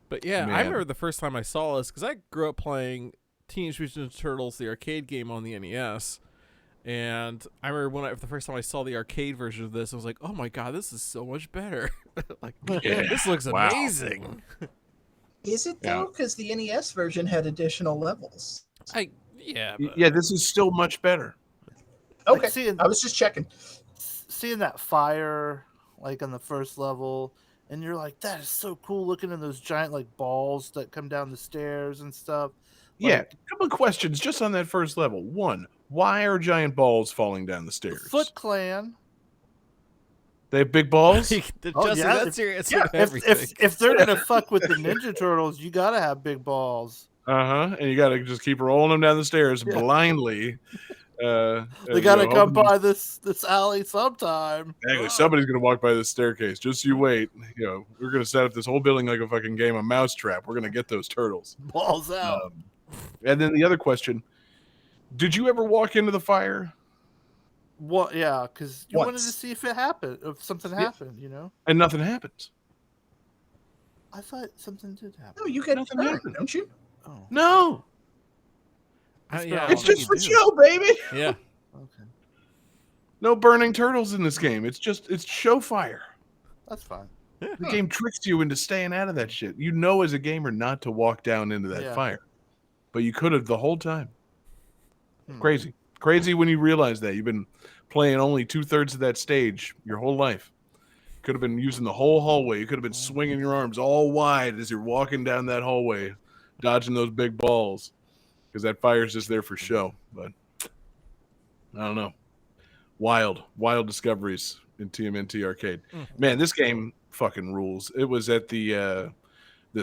But yeah,
Man.
I remember the first time I saw this because I grew up playing Teenage Mutant Ninja Turtles, the arcade game on the NES. And I remember the first time I saw the arcade version of this, I was like, "Oh my god, this is so much better! Like, this looks amazing."
Is it though? Because the NES version had additional levels.
Yeah,
this is still much better.
Okay,
Like
I was just checking.
seeing that fire like on the first level, and you're like, "That is so cool!" Looking at those giant like balls that come down the stairs and stuff.
A couple of questions just on that first level. One, why are giant balls falling down the stairs?
Foot Clan.
They have big balls?
Justin,
yeah,
that's your answer to everything.
If they're gonna fuck with the Ninja Turtles, you gotta have big balls.
And you gotta just keep rolling them down the stairs blindly.
They gotta come by this alley sometime.
Exactly. Somebody's gonna walk by this staircase. Just you wait. We're gonna set up this whole building like a fucking game of Mousetrap. We're gonna get those turtles.
Balls out.
And then the other question: did you ever walk into the fire?
What? Yeah, because you wanted to
Once.
see if it happened, if something happened.
And nothing happens.
I thought something did happen.
No, you get
Nothing
burned,
happened.
don't you?
Oh,
No.
Yeah,
It's just for
you do.
show, baby.
Yeah.
okay,
No burning turtles in this game. It's show fire.
that's fine.
The game tricks you into staying out of that shit. You know as a gamer not to walk down into that fire. But you could have the whole time. Crazy. Crazy when you realize that. You've been playing only 2/3 of that stage your whole life. Could have been using the whole hallway. You could have been swinging your arms all wide as you're walking down that hallway, dodging those big balls. Because that fire's just there for show. But I don't know. Wild discoveries in TMNT Arcade. Man, this game fucking rules. It was at the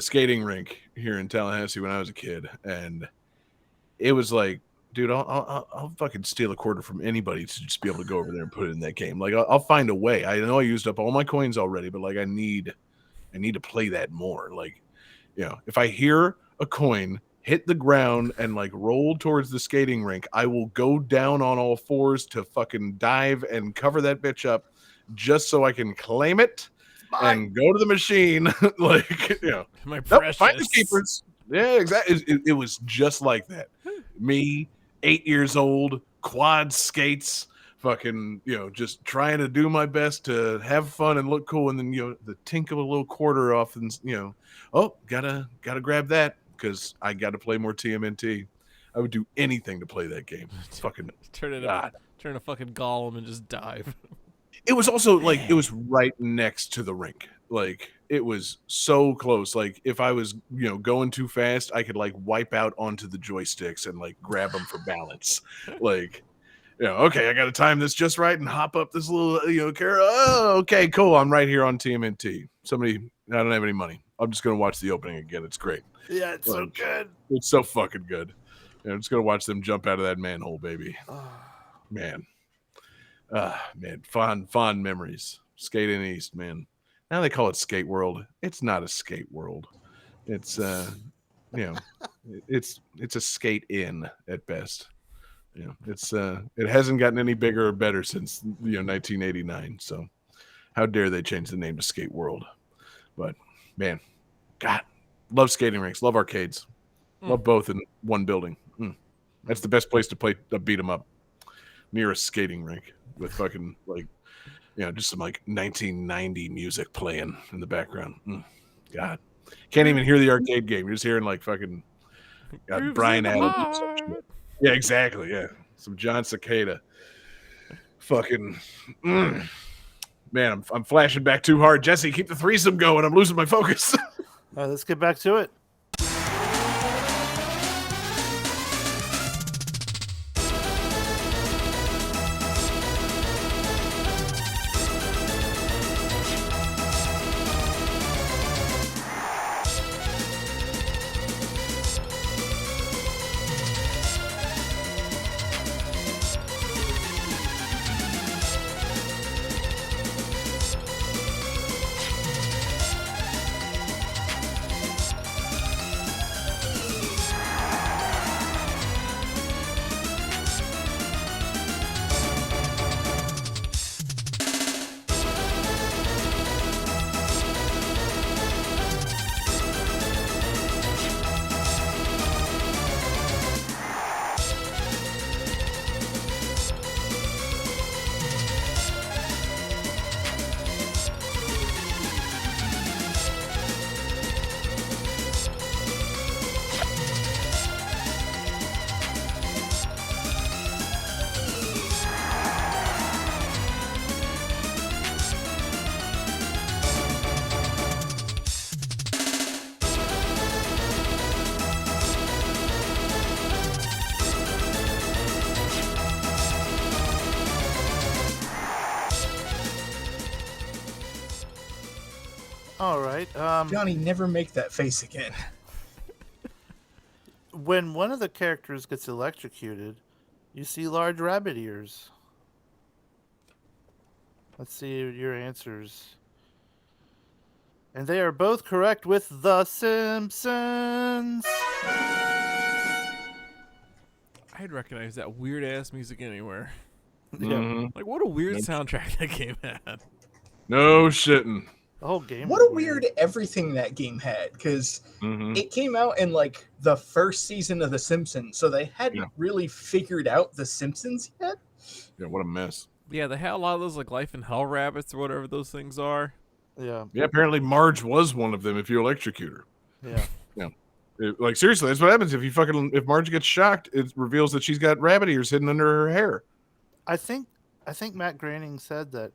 skating rink here in Tallahassee when I was a kid, and it was like, dude, I'll fucking steal a quarter from anybody to just be able to go over there and put it in that game. Like I'll find a way. I know I used up all my coins already, but like I need to play that more. Like, if I hear a coin hit the ground and like roll towards the skating rink, I will go down on all fours to fucking dive and cover that bitch up just so I can claim it and go to the machine. Like,
My precious.
Find the keepers. Yeah, exactly. It was just like that. Me, 8 years old, quad skates, fucking, just trying to do my best to have fun and look cool. And then, the tink of a little quarter off and, gotta grab that. Because I got to play more TMNT. I would do anything to play that game. Fucking
turn a fucking golem and just dive.
It was also like it was right next to the rink. Like it was so close. Like if I was, going too fast, I could like wipe out onto the joysticks and like grab them for balance. Like, okay, I got to time this just right and hop up this little, carrot. Oh, okay, cool. I'm right here on TMNT. I don't have any money. I'm just going to watch the opening again. It's great.
Yeah, it's so good.
It's so fucking good. I'm just going to watch them jump out of that manhole, baby. Man. Fond memories. Skating East, man. Now they call it Skate World. It's not a skate world. It's it's a skate in at best. It hasn't gotten any bigger or better since 1989. So how dare they change the name to Skate World? But man, God, love skating rinks, love arcades, love both in one building. That's the best place to play a beat 'em up, near a skating rink with fucking just some like 1990 music playing in the background. God, can't even hear the arcade game. You're just hearing like fucking Brian Adams. Yeah, exactly. Yeah, some John Cicada. Fucking man, I'm flashing back too hard. Jesse, keep the threesome going. I'm losing my focus.
All right, let's get back to it. All right.
Johnny, never make that face again.
When one of the characters gets electrocuted, you see large rabbit ears. Let's see your answers. And they are both correct with The Simpsons.
I'd recognize that weird ass music anywhere.
Yeah,
Like, what a weird soundtrack that game had.
No shitting.
the whole game.
What
was
a weird everything that game had, because
Mm-hmm.
it came out in like the first season of The Simpsons, so they hadn't really figured out The Simpsons yet.
Yeah, what a mess.
Yeah, they had a lot of those like Life in Hell rabbits or whatever those things are.
Yeah,
Yeah, apparently Marge was one of them if you electrocute her.
yeah.
Like seriously, that's what happens if Marge gets shocked. It reveals that she's got rabbit ears hidden under her hair.
I think Matt Groening said that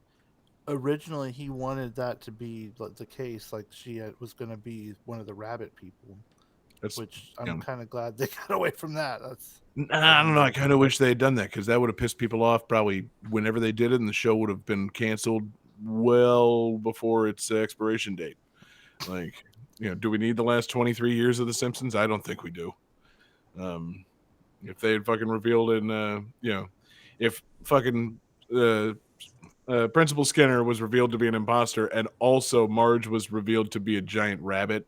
originally he wanted that to be the case, like she was going to be one of the rabbit people.
That's
Which I'm kind of glad they got away from that.
I don't know. I kind of wish they had done that because that would have pissed people off probably whenever they did it, and the show would have been canceled well before its expiration date. Like, do we need the last 23 years of The Simpsons? I don't think we do. If they had fucking revealed if fucking Principal Skinner was revealed to be an imposter and also Marge was revealed to be a giant rabbit,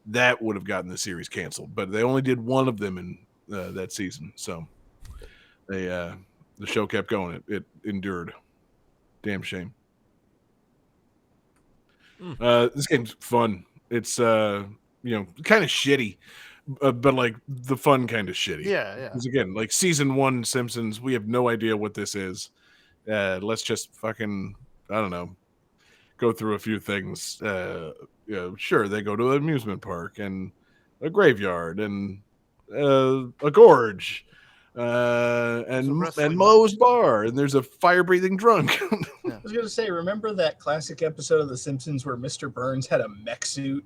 that would have gotten the series canceled. But they only did one of them in that season, so the show kept going. It endured. Damn shame. This game's fun. It's kind of shitty, but like the fun kind of shitty.
Yeah.
Because again, like season 1 Simpsons, we have no idea what this is. Let's just fucking, I don't know, go through a few things. Sure, they go to an amusement park and a graveyard and a gorge and Moe's bar, and there's a fire-breathing drunk.
Yeah.
was going to say, remember that classic episode of The Simpsons where Mr. Burns had a mech suit?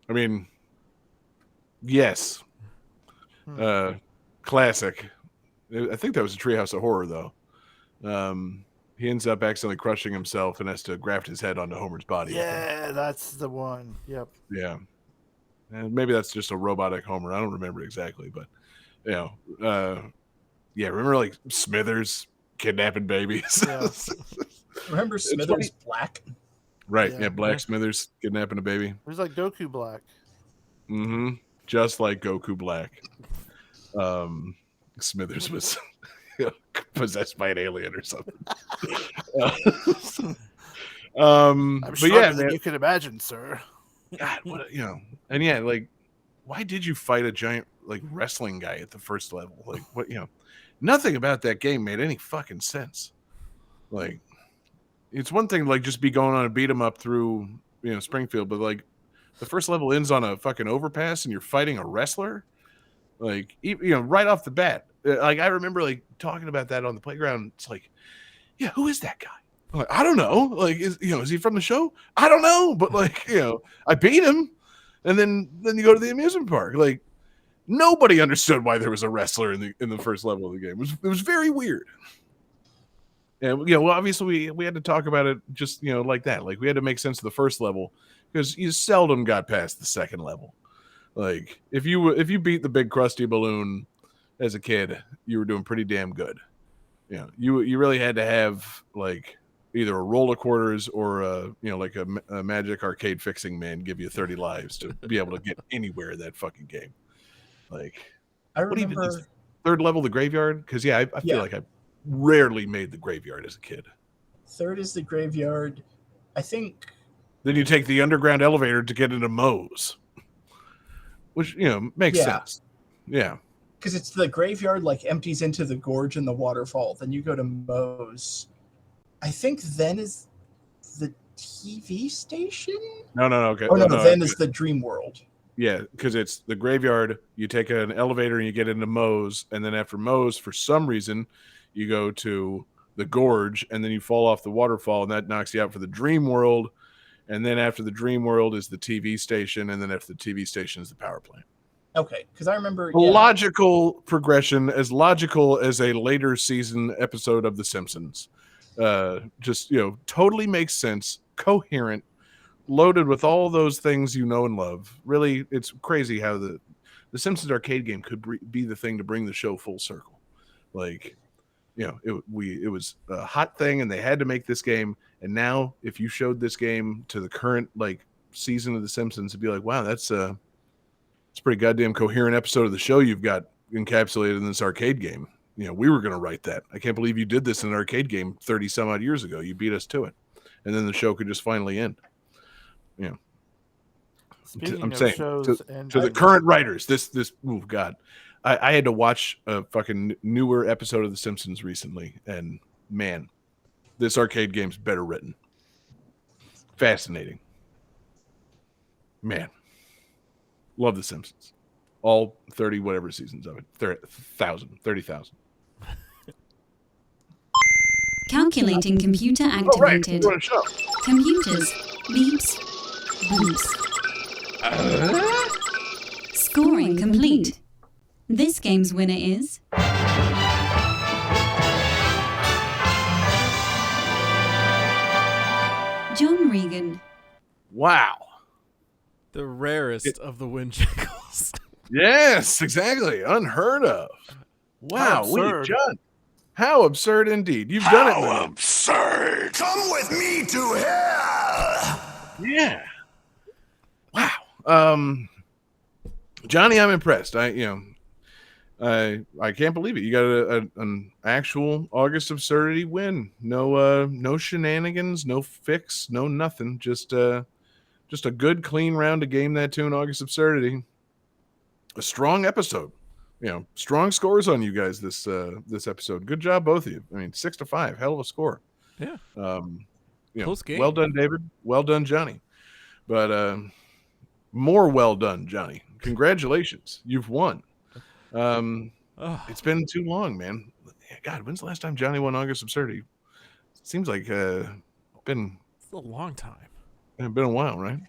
I mean, yes. Classic. I think that was a Treehouse of Horror, though. He ends up accidentally crushing himself and has to graft his head onto Homer's body.
Yeah, that's the one. Yep.
Yeah. And maybe that's just a robotic Homer. I don't remember exactly, but yeah, remember like Smithers kidnapping babies?
Yeah.
Remember Smithers Black?
Right.
Yeah.
Yeah, Black Smithers kidnapping a baby.
It was like Goku Black.
Mm-hmm. Just like Goku Black. Smithers was possessed by an alien or something.
I'm
but
stronger
yeah,
than
man,
you can imagine, sir.
God, and yeah, like, why did you fight a giant like wrestling guy at the first level? Like, what, nothing about that game made any fucking sense. Like, it's one thing to, like, just be going on a beat 'em up through Springfield, but like the first level ends on a fucking overpass and you're fighting a wrestler. Like, right off the bat. Like, I remember like talking about that on the playground. It's like, yeah, who is that guy? I'm like, I don't know. Like, is he from the show? I don't know. But like, I beat him, and then you go to the amusement park. Like, nobody understood why there was a wrestler in the first level of the game. It was very weird. And well, obviously we had to talk about it just like that. Like, we had to make sense of the first level because you seldom got past the second level. Like, if you beat the big crusty balloon as a kid, you were doing pretty damn good. You really had to have like either a roll of quarters or like a magic arcade fixing man give you 30 lives to be able to get anywhere in that fucking game. Like,
I remember
third level, the graveyard, because I feel like I rarely made the graveyard as a kid.
Third is the graveyard. I think.
Then you take the underground elevator to get into Moe's, which makes sense. Yeah.
Because it's the graveyard like empties into the gorge and the waterfall. Then you go to Moe's. I think then is the TV station?
No. Okay.
Oh, no, then is the Dream World.
Yeah, because it's the graveyard. You take an elevator and you get into Moe's. And then after Moe's, for some reason, you go to the gorge. And then you fall off the waterfall. And that knocks you out for the Dream World. And then after the Dream World is the TV station. And then after the TV station is the power plant.
Okay, because I remember
logical progression, as logical as a later season episode of The Simpsons. Just totally makes sense, coherent, loaded with all those things you know and love. Really, it's crazy how the Simpsons arcade game could be the thing to bring the show full circle. Like, it was a hot thing, and they had to make this game. And now, if you showed this game to the current like season of The Simpsons, it'd be like, wow, it's a pretty goddamn coherent episode of the show you've got encapsulated in this arcade game. We were going to write that. I can't believe you did this in an arcade game 30 some odd years ago. You beat us to it. And then the show could just finally end. I'm saying to the current writers, oh God, I had to watch a fucking newer episode of The Simpsons recently. And man, this arcade game's better written. Fascinating. Man. Love The Simpsons. All 30 whatever seasons of it. 30,000.
Calculating computer activated.
Oh, right.
Computers. Beeps. Boops. Scoring complete. This game's winner is... John Regan.
Wow.
The rarest of the wind jiggles.
Yes, exactly. Unheard of. Wow, John. How absurd indeed. You've done it. How
absurd. Come with me to hell.
Yeah. Wow. Johnny, I'm impressed. I can't believe it. You got an actual August Absurdity win. No shenanigans, no fix, no nothing. Just a good, clean round to game that tune, August Absurdity. A strong episode. Strong scores on you guys this episode. Good job, both of you. I mean, 6-5, hell of a score.
Yeah.
Close game. Well done, David. Well done, Johnny. But more well done, Johnny. Congratulations, you've won. It's been too long, man. God, when's the last time Johnny won August Absurdity? Seems like been
It's a long time.
a while, right?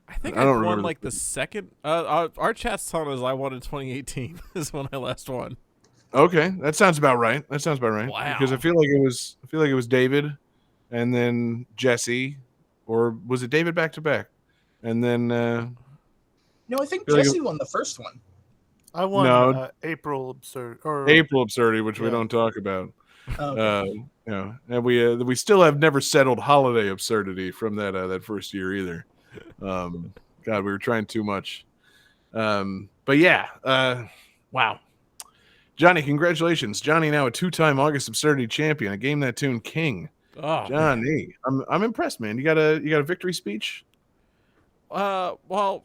I think
I
I
don't
won
remember
like the second. Our chat's telling us I won in 2018 is when I last won.
Okay, that sounds about right. That sounds about right. Because I
Wow.
feel like it was David, and then Jesse, or was it David back to back, and then
No, I think
feel like
Jesse won the first one.
I won
No.
April absurd or
April Absurdity, which we
Yeah.
don't talk about.
Oh, okay.
You know, and we still have never settled Holiday Absurdity from that first year either. God, we were trying too much. But yeah, wow. Johnny, congratulations. Johnny now a 2-time August Absurdity champion, a Game That Tune king.
Oh,
Johnny, I'm impressed, man. You got a victory speech?
well,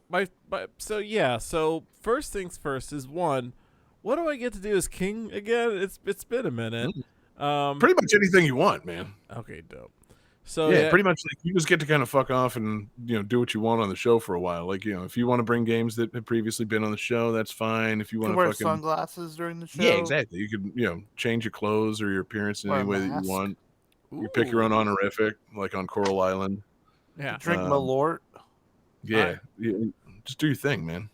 so first things first is one, what do I get to do as king again? It's been a minute.
Pretty much anything you want, man.
Okay, dope. So
Yeah, pretty much like you just get to kind of fuck off and do what you want on the show for a while. Like if you want to bring games that have previously been on the show, that's fine. If you
You
want
can
to
wear
fucking
sunglasses during the show.
yeah, exactly. You could change your clothes or your appearance in
Wear
any
a
way that you
mask.
want. You pick your own honorific, like on Coral Island.
Yeah.
Drink Malort.
Yeah, just do your thing, man.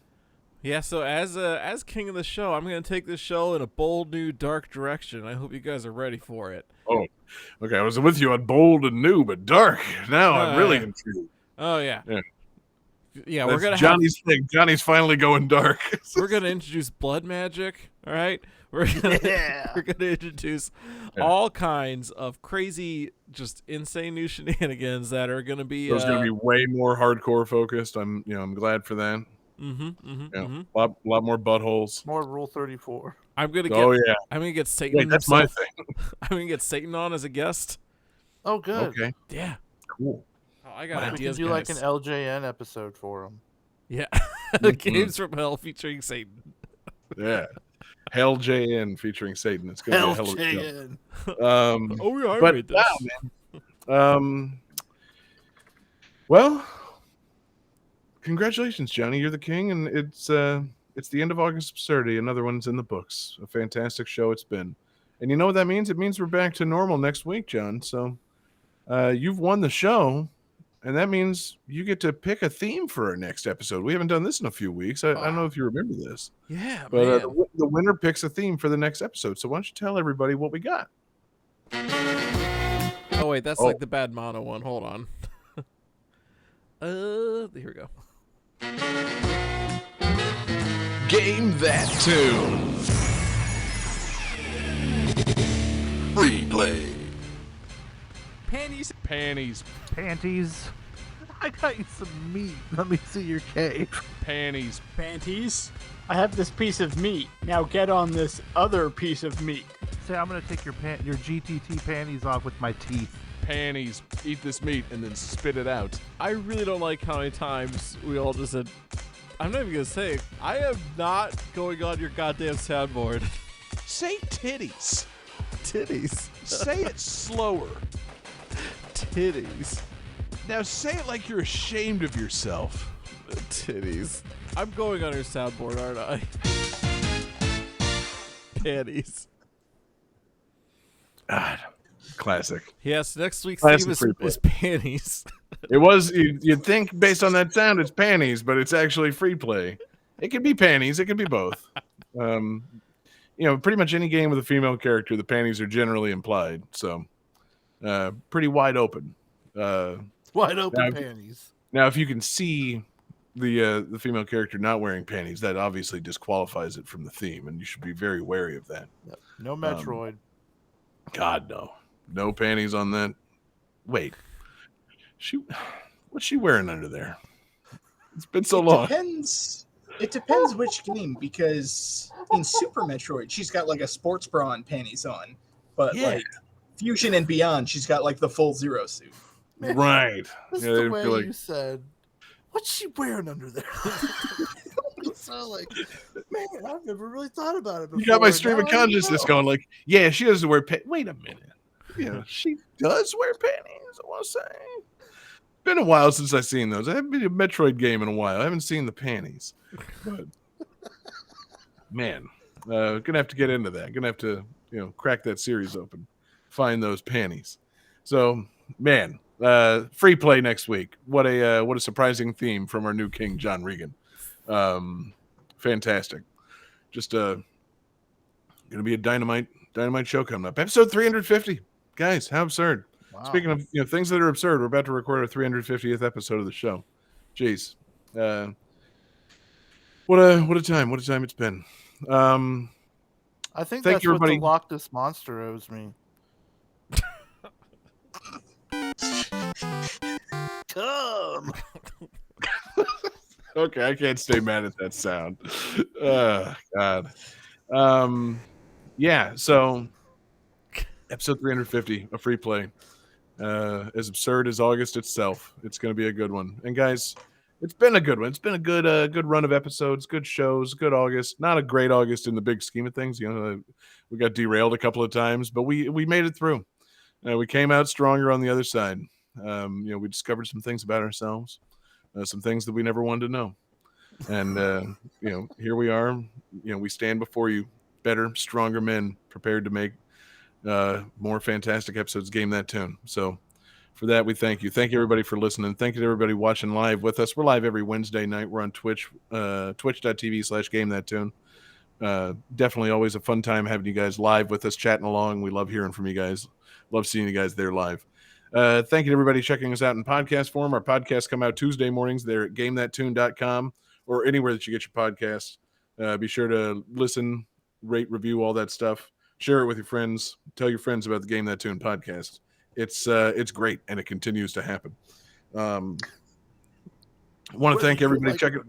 Yeah, so as king of the show, I'm going to take this show in a bold new dark direction. I hope you guys are ready for it.
Oh, okay. I was with you on bold and new, but dark. Now I'm really
yeah.
intrigued.
Oh yeah.
Yeah.
Yeah,
That's
we're going to
Johnny's thing. Johnny's finally going dark.
we're going to introduce blood magic, all right? We're going to introduce all kinds of crazy, just insane new shenanigans that are going to be
It's going to be way more hardcore focused. I'm glad for that. A lot more buttholes.
More Rule 34.
I'm going to get
Oh yeah.
I'm going to get Satan
Wait, that's my
himself.
thing.
I'm going to get Satan on as a guest.
Oh, good.
Okay.
Yeah.
Cool.
Oh, I got
We can
ideas,
do like an
guys.
LJN episode for him.
Yeah.
Mm-hmm.
Games from Hell featuring Satan.
Yeah. Hell JN featuring Satan. It's gonna be a hell of a show.
LJN.
Oh yeah, I
But
made this.
wow, man. Well, congratulations, Johnny. You're the king, and it's the end of August Absurdity. Another one's in the books. A fantastic show it's been. And you know what that means? It means we're back to normal next week, John. So you've won the show, and that means you get to pick a theme for our next episode. We haven't done this in a few weeks. I don't know if you remember this.
Yeah,
But
man.
the winner picks a theme for the next episode. So why don't you tell everybody what we got?
Oh wait, that's like the bad mono one. Hold on. Here we go.
Game That Tune. Free play.
Panties.
Panties. I got you some meat. Let me see your cave.
Panties.
Panties? I have this piece of meat. Now get on this other piece of meat.
Say, I'm gonna take your GTT panties off with my teeth.
Panties. Eat this meat and then spit it out. I really don't like how many times we all just said, I'm not even gonna say it. I am not going on your goddamn soundboard.
Say titties.
Titties.
Say it slower.
Titties.
Now say it like you're ashamed of yourself.
Titties. I'm going on your soundboard, aren't I? Panties.
God, classic.
Yes, next week's
Classic
theme
free play.
is panties.
It was you'd think based on that sound it's panties, but it's actually free play. It could be panties. It could be both. Pretty much any game with a female character, the panties are generally implied. So, pretty wide open.
Wide open panties.
Now, if you can see the female character not wearing panties, that obviously disqualifies it from the theme, and you should be very wary of that.
Yep. No Metroid.
God, no panties on that. Wait, what's she wearing under there? It's been so long.
It depends which game, because in Super Metroid she's got like a sports bra and panties on, but like Fusion and Beyond she's got like the full Zero suit.
Right.
That's
Yeah,
the
they
way
feel like-
you said. What's she wearing under there? So like, man, I've never really thought about it before.
You got my stream
Now
of
I
consciousness
know.
going like, yeah, she doesn't wear panties. Wait a minute. Yeah, she does wear panties, I want to say. Been a while since I've seen those. I haven't been to a Metroid game in a while. I haven't seen the panties. But, man, gonna have to get into that. Gonna have to, crack that series open. find those panties. So, man, free play next week. What a surprising theme from our new king, John Regan. Fantastic. Just gonna be a dynamite show coming up. Episode 350. Guys, how absurd.
Wow.
Speaking of things that are absurd, we're about to record our 350th episode of the show. Jeez. What a time it's been.
I think
thank
that's
you,
what
everybody.
the Loch Ness Monster owes me. Come.
Okay, I can't stay mad at that sound. God. Yeah, so episode 350, a free play. As absurd as August itself. It's going to be a good one. And guys, it's been a good one. It's been a good run of episodes, good shows, good August. Not a great August in the big scheme of things. We got derailed a couple of times, but we made it through. We came out stronger on the other side. We discovered some things about ourselves, some things that we never wanted to know. And here we are. We stand before you, better, stronger men, prepared to make more fantastic episodes. Game That Tune. So for that, we thank you. Thank you, everybody, for listening. Thank you to everybody watching live with us. We're live every Wednesday night. We're on Twitch, twitch.tv/Game That Tune. Definitely always a fun time having you guys live with us, chatting along. We love hearing from you guys. Love seeing you guys there live. Thank you to everybody checking us out in podcast form. Our podcasts come out Tuesday mornings. They're at gamethattune.com or anywhere that you get your podcasts. Be sure to listen, rate, review, all that stuff. Share it with your friends. Tell your friends about the Game That Tune podcast. It's great, and it continues to happen. Want to thank everybody checking.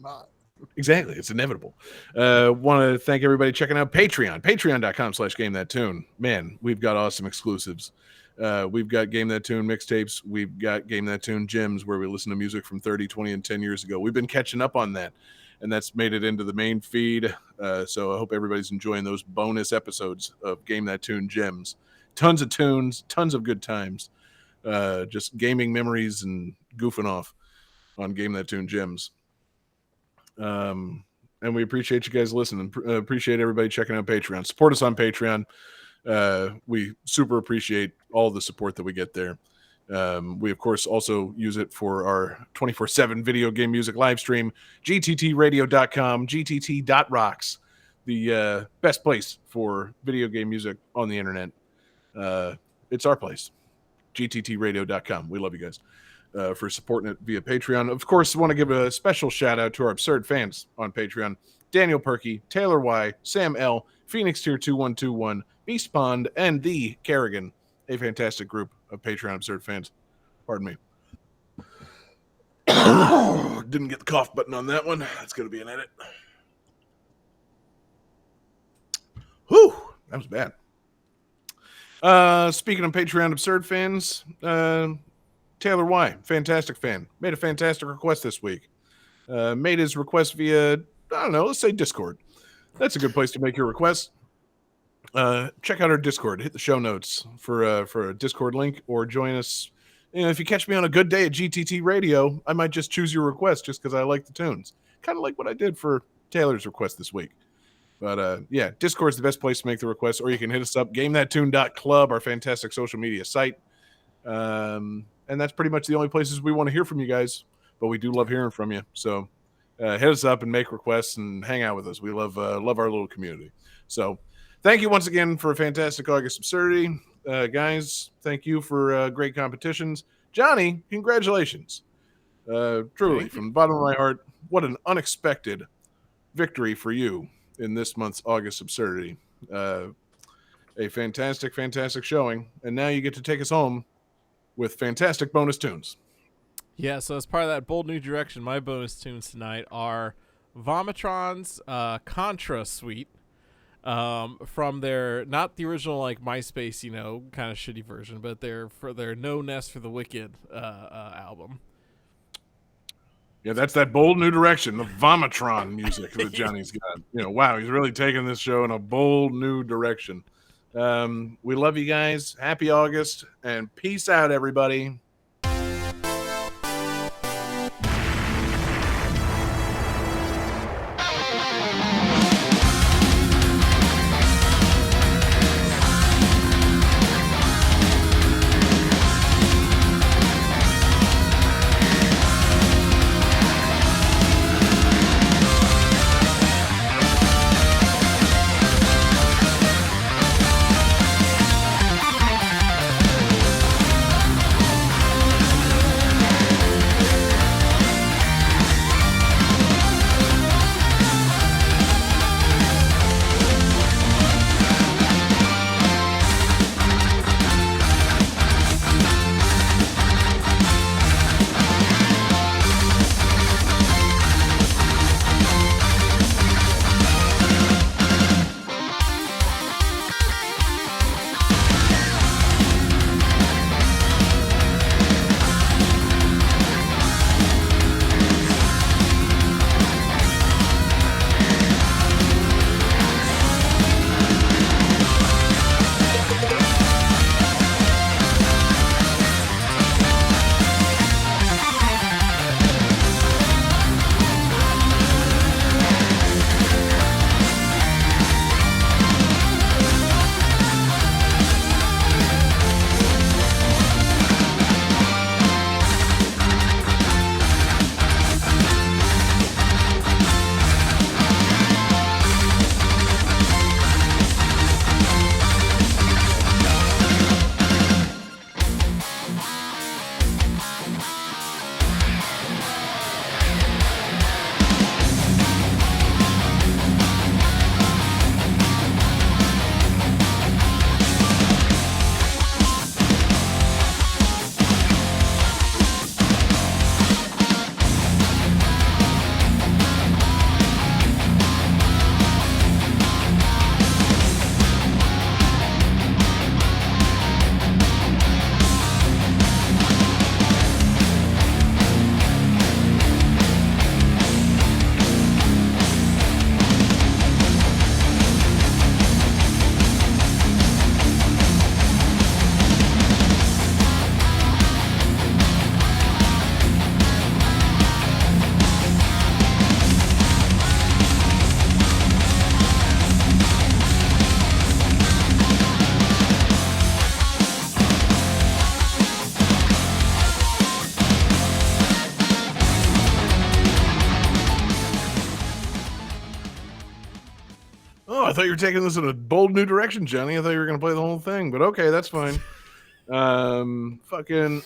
Exactly, it's inevitable. Want to thank everybody checking out patreon.com/GameThatTune. Man, we've got awesome exclusives. We've got Game That Tune mixtapes. We've got Game That Tune gyms where we listen to music from 30, 20, and 10 years ago. We've been catching up on that, and that's made it into the main feed. So I hope everybody's enjoying those bonus episodes of Game That Tune gems. Tons of tunes, tons of good times. Just gaming memories and goofing off on Game That Tune gems. And we appreciate you guys listening. Appreciate everybody checking out Patreon. Support us on Patreon. We super appreciate all the support that we get there. We, of course, also use it for our 24/7 video game music live stream, gttradio.com, gtt.rocks, the best place for video game music on the internet. It's our place, gttradio.com. We love you guys for supporting it via Patreon. Of course, I want to give a special shout out to our absurd fans on Patreon: Daniel Perky, Taylor Y, Sam L, Phoenix Tier 2121, Beast Pond, and the Kerrigan, a fantastic group of Patreon absurd fans. Pardon me. Didn't get the cough button on that one. That's going to be an edit. Whew, that was bad. Speaking of Patreon absurd fans, Taylor Y, fantastic fan, made a fantastic request this week. Made his request via, let's say Discord. That's a good place to make your request. Check out our Discord. Hit the show notes for a Discord link, or join us. If you catch me on a good day at GTT Radio, I might just choose your request just because I like the tunes. Kind of like what I did for Taylor's request this week. But yeah, Discord's the best place to make the request, or you can hit us up, gamethattune.club, our fantastic social media site. And that's pretty much the only places we want to hear from you guys, but we do love hearing from you. So hit us up and make requests and hang out with us. We love our little community. So thank you once again for a fantastic August Absurdity. Guys, thank you for great competitions. Johnny, congratulations. Truly, from the bottom of my heart, what an unexpected victory for you in this month's August Absurdity. A fantastic, fantastic showing. And now you get to take us home with fantastic bonus tunes.
Yeah, so as part of that bold new direction, my bonus tunes tonight are Vomitron's Contra Suite, from their, not the original like MySpace, kind of shitty version, but for their No Nest for the Wicked album.
Yeah, that's that bold new direction, the Vomitron music that Johnny's got. Wow, he's really taking this show in a bold new direction. We love you guys. Happy August, and peace out, everybody. Oh, I thought you were taking this in a bold new direction, Johnny. I thought you were going to play the whole thing, but okay, that's fine. Fucking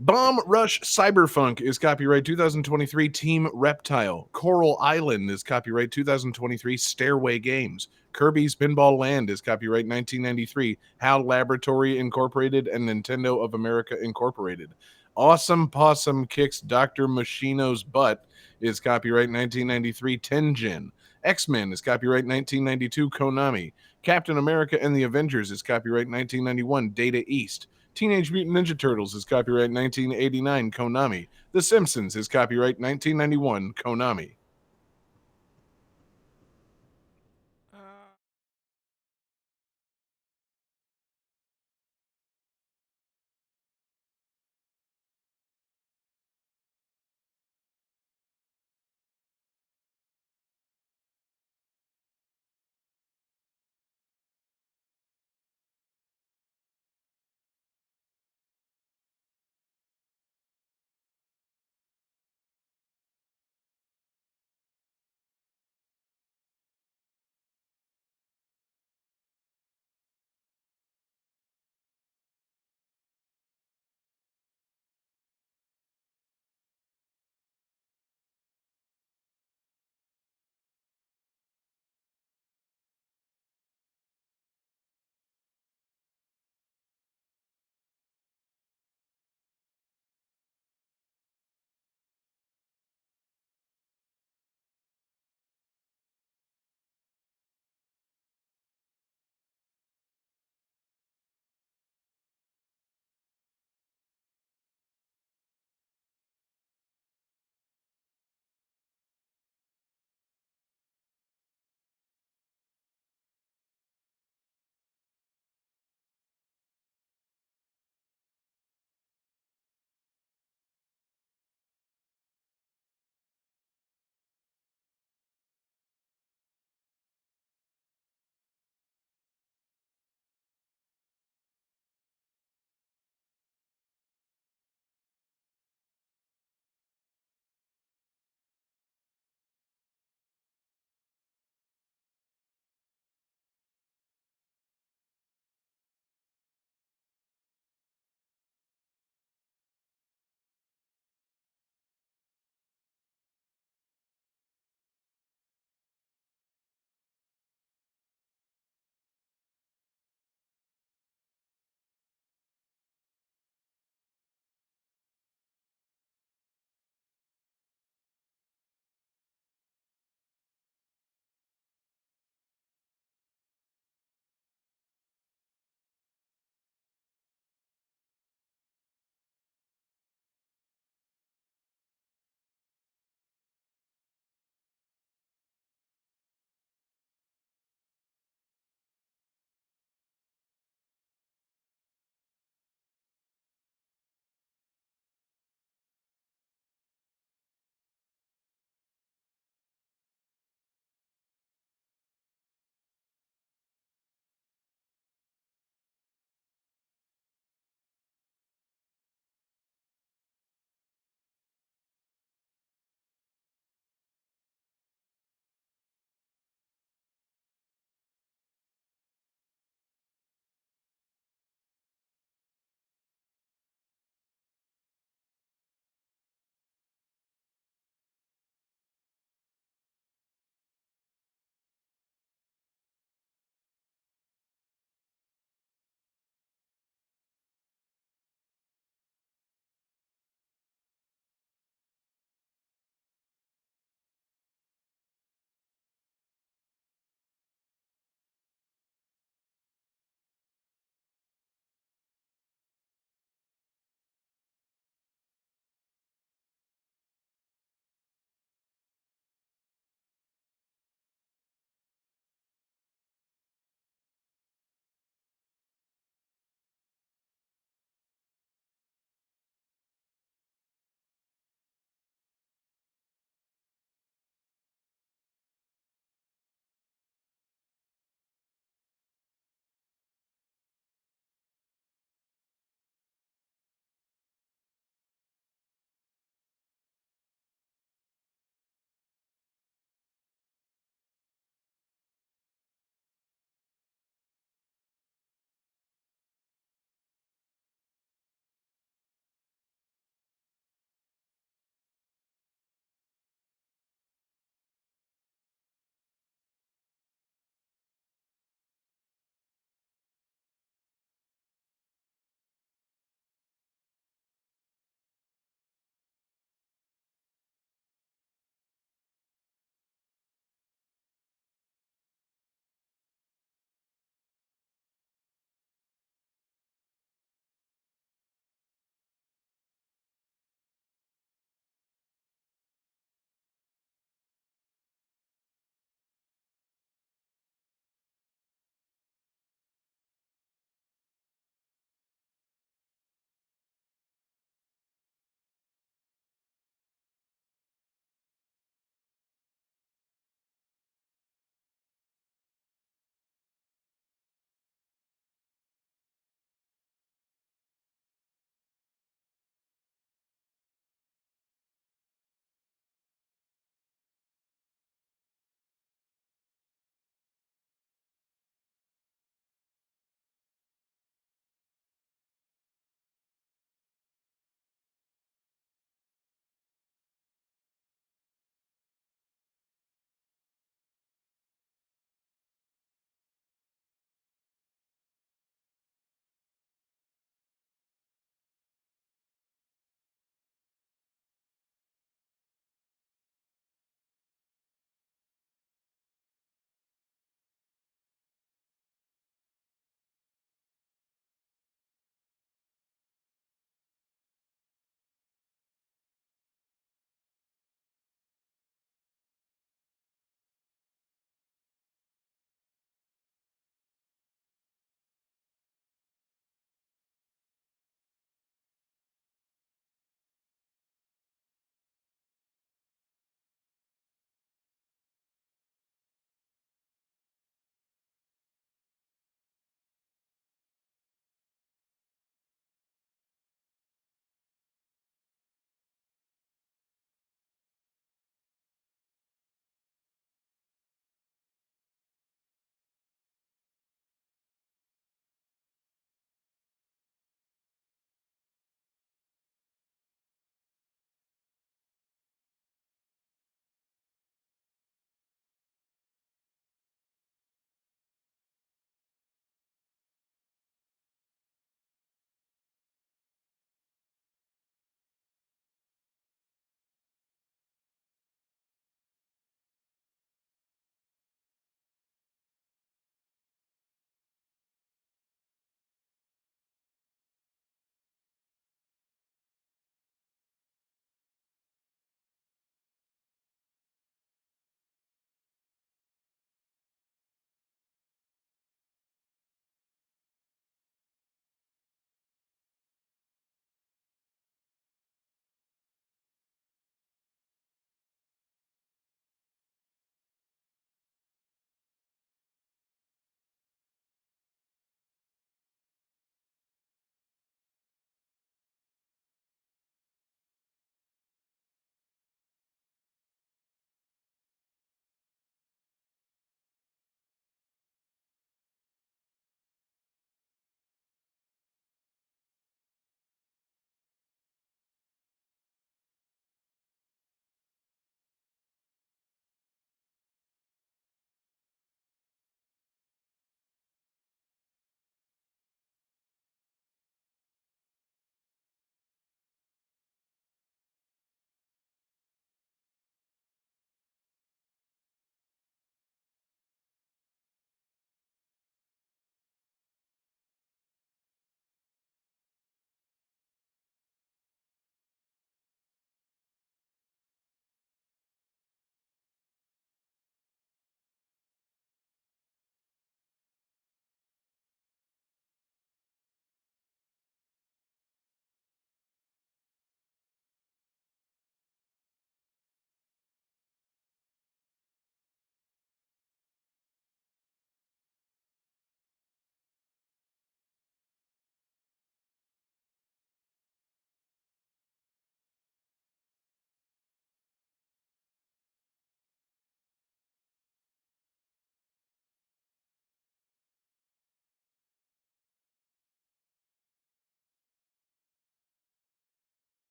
Bomb Rush Cyberfunk is copyright 2023 Team Reptile. Coral Island is copyright 2023 Stairway Games. Kirby's Pinball Land is copyright 1993 HAL Laboratory Incorporated and Nintendo of America Incorporated. Awesome Possum Kicks Dr. Machino's Butt is copyright 1993 Tenjin. X-Men is copyright 1992 Konami. Captain America and the Avengers is copyright 1991 Data East. Teenage Mutant Ninja Turtles is copyright 1989 Konami. The Simpsons is copyright 1991 Konami.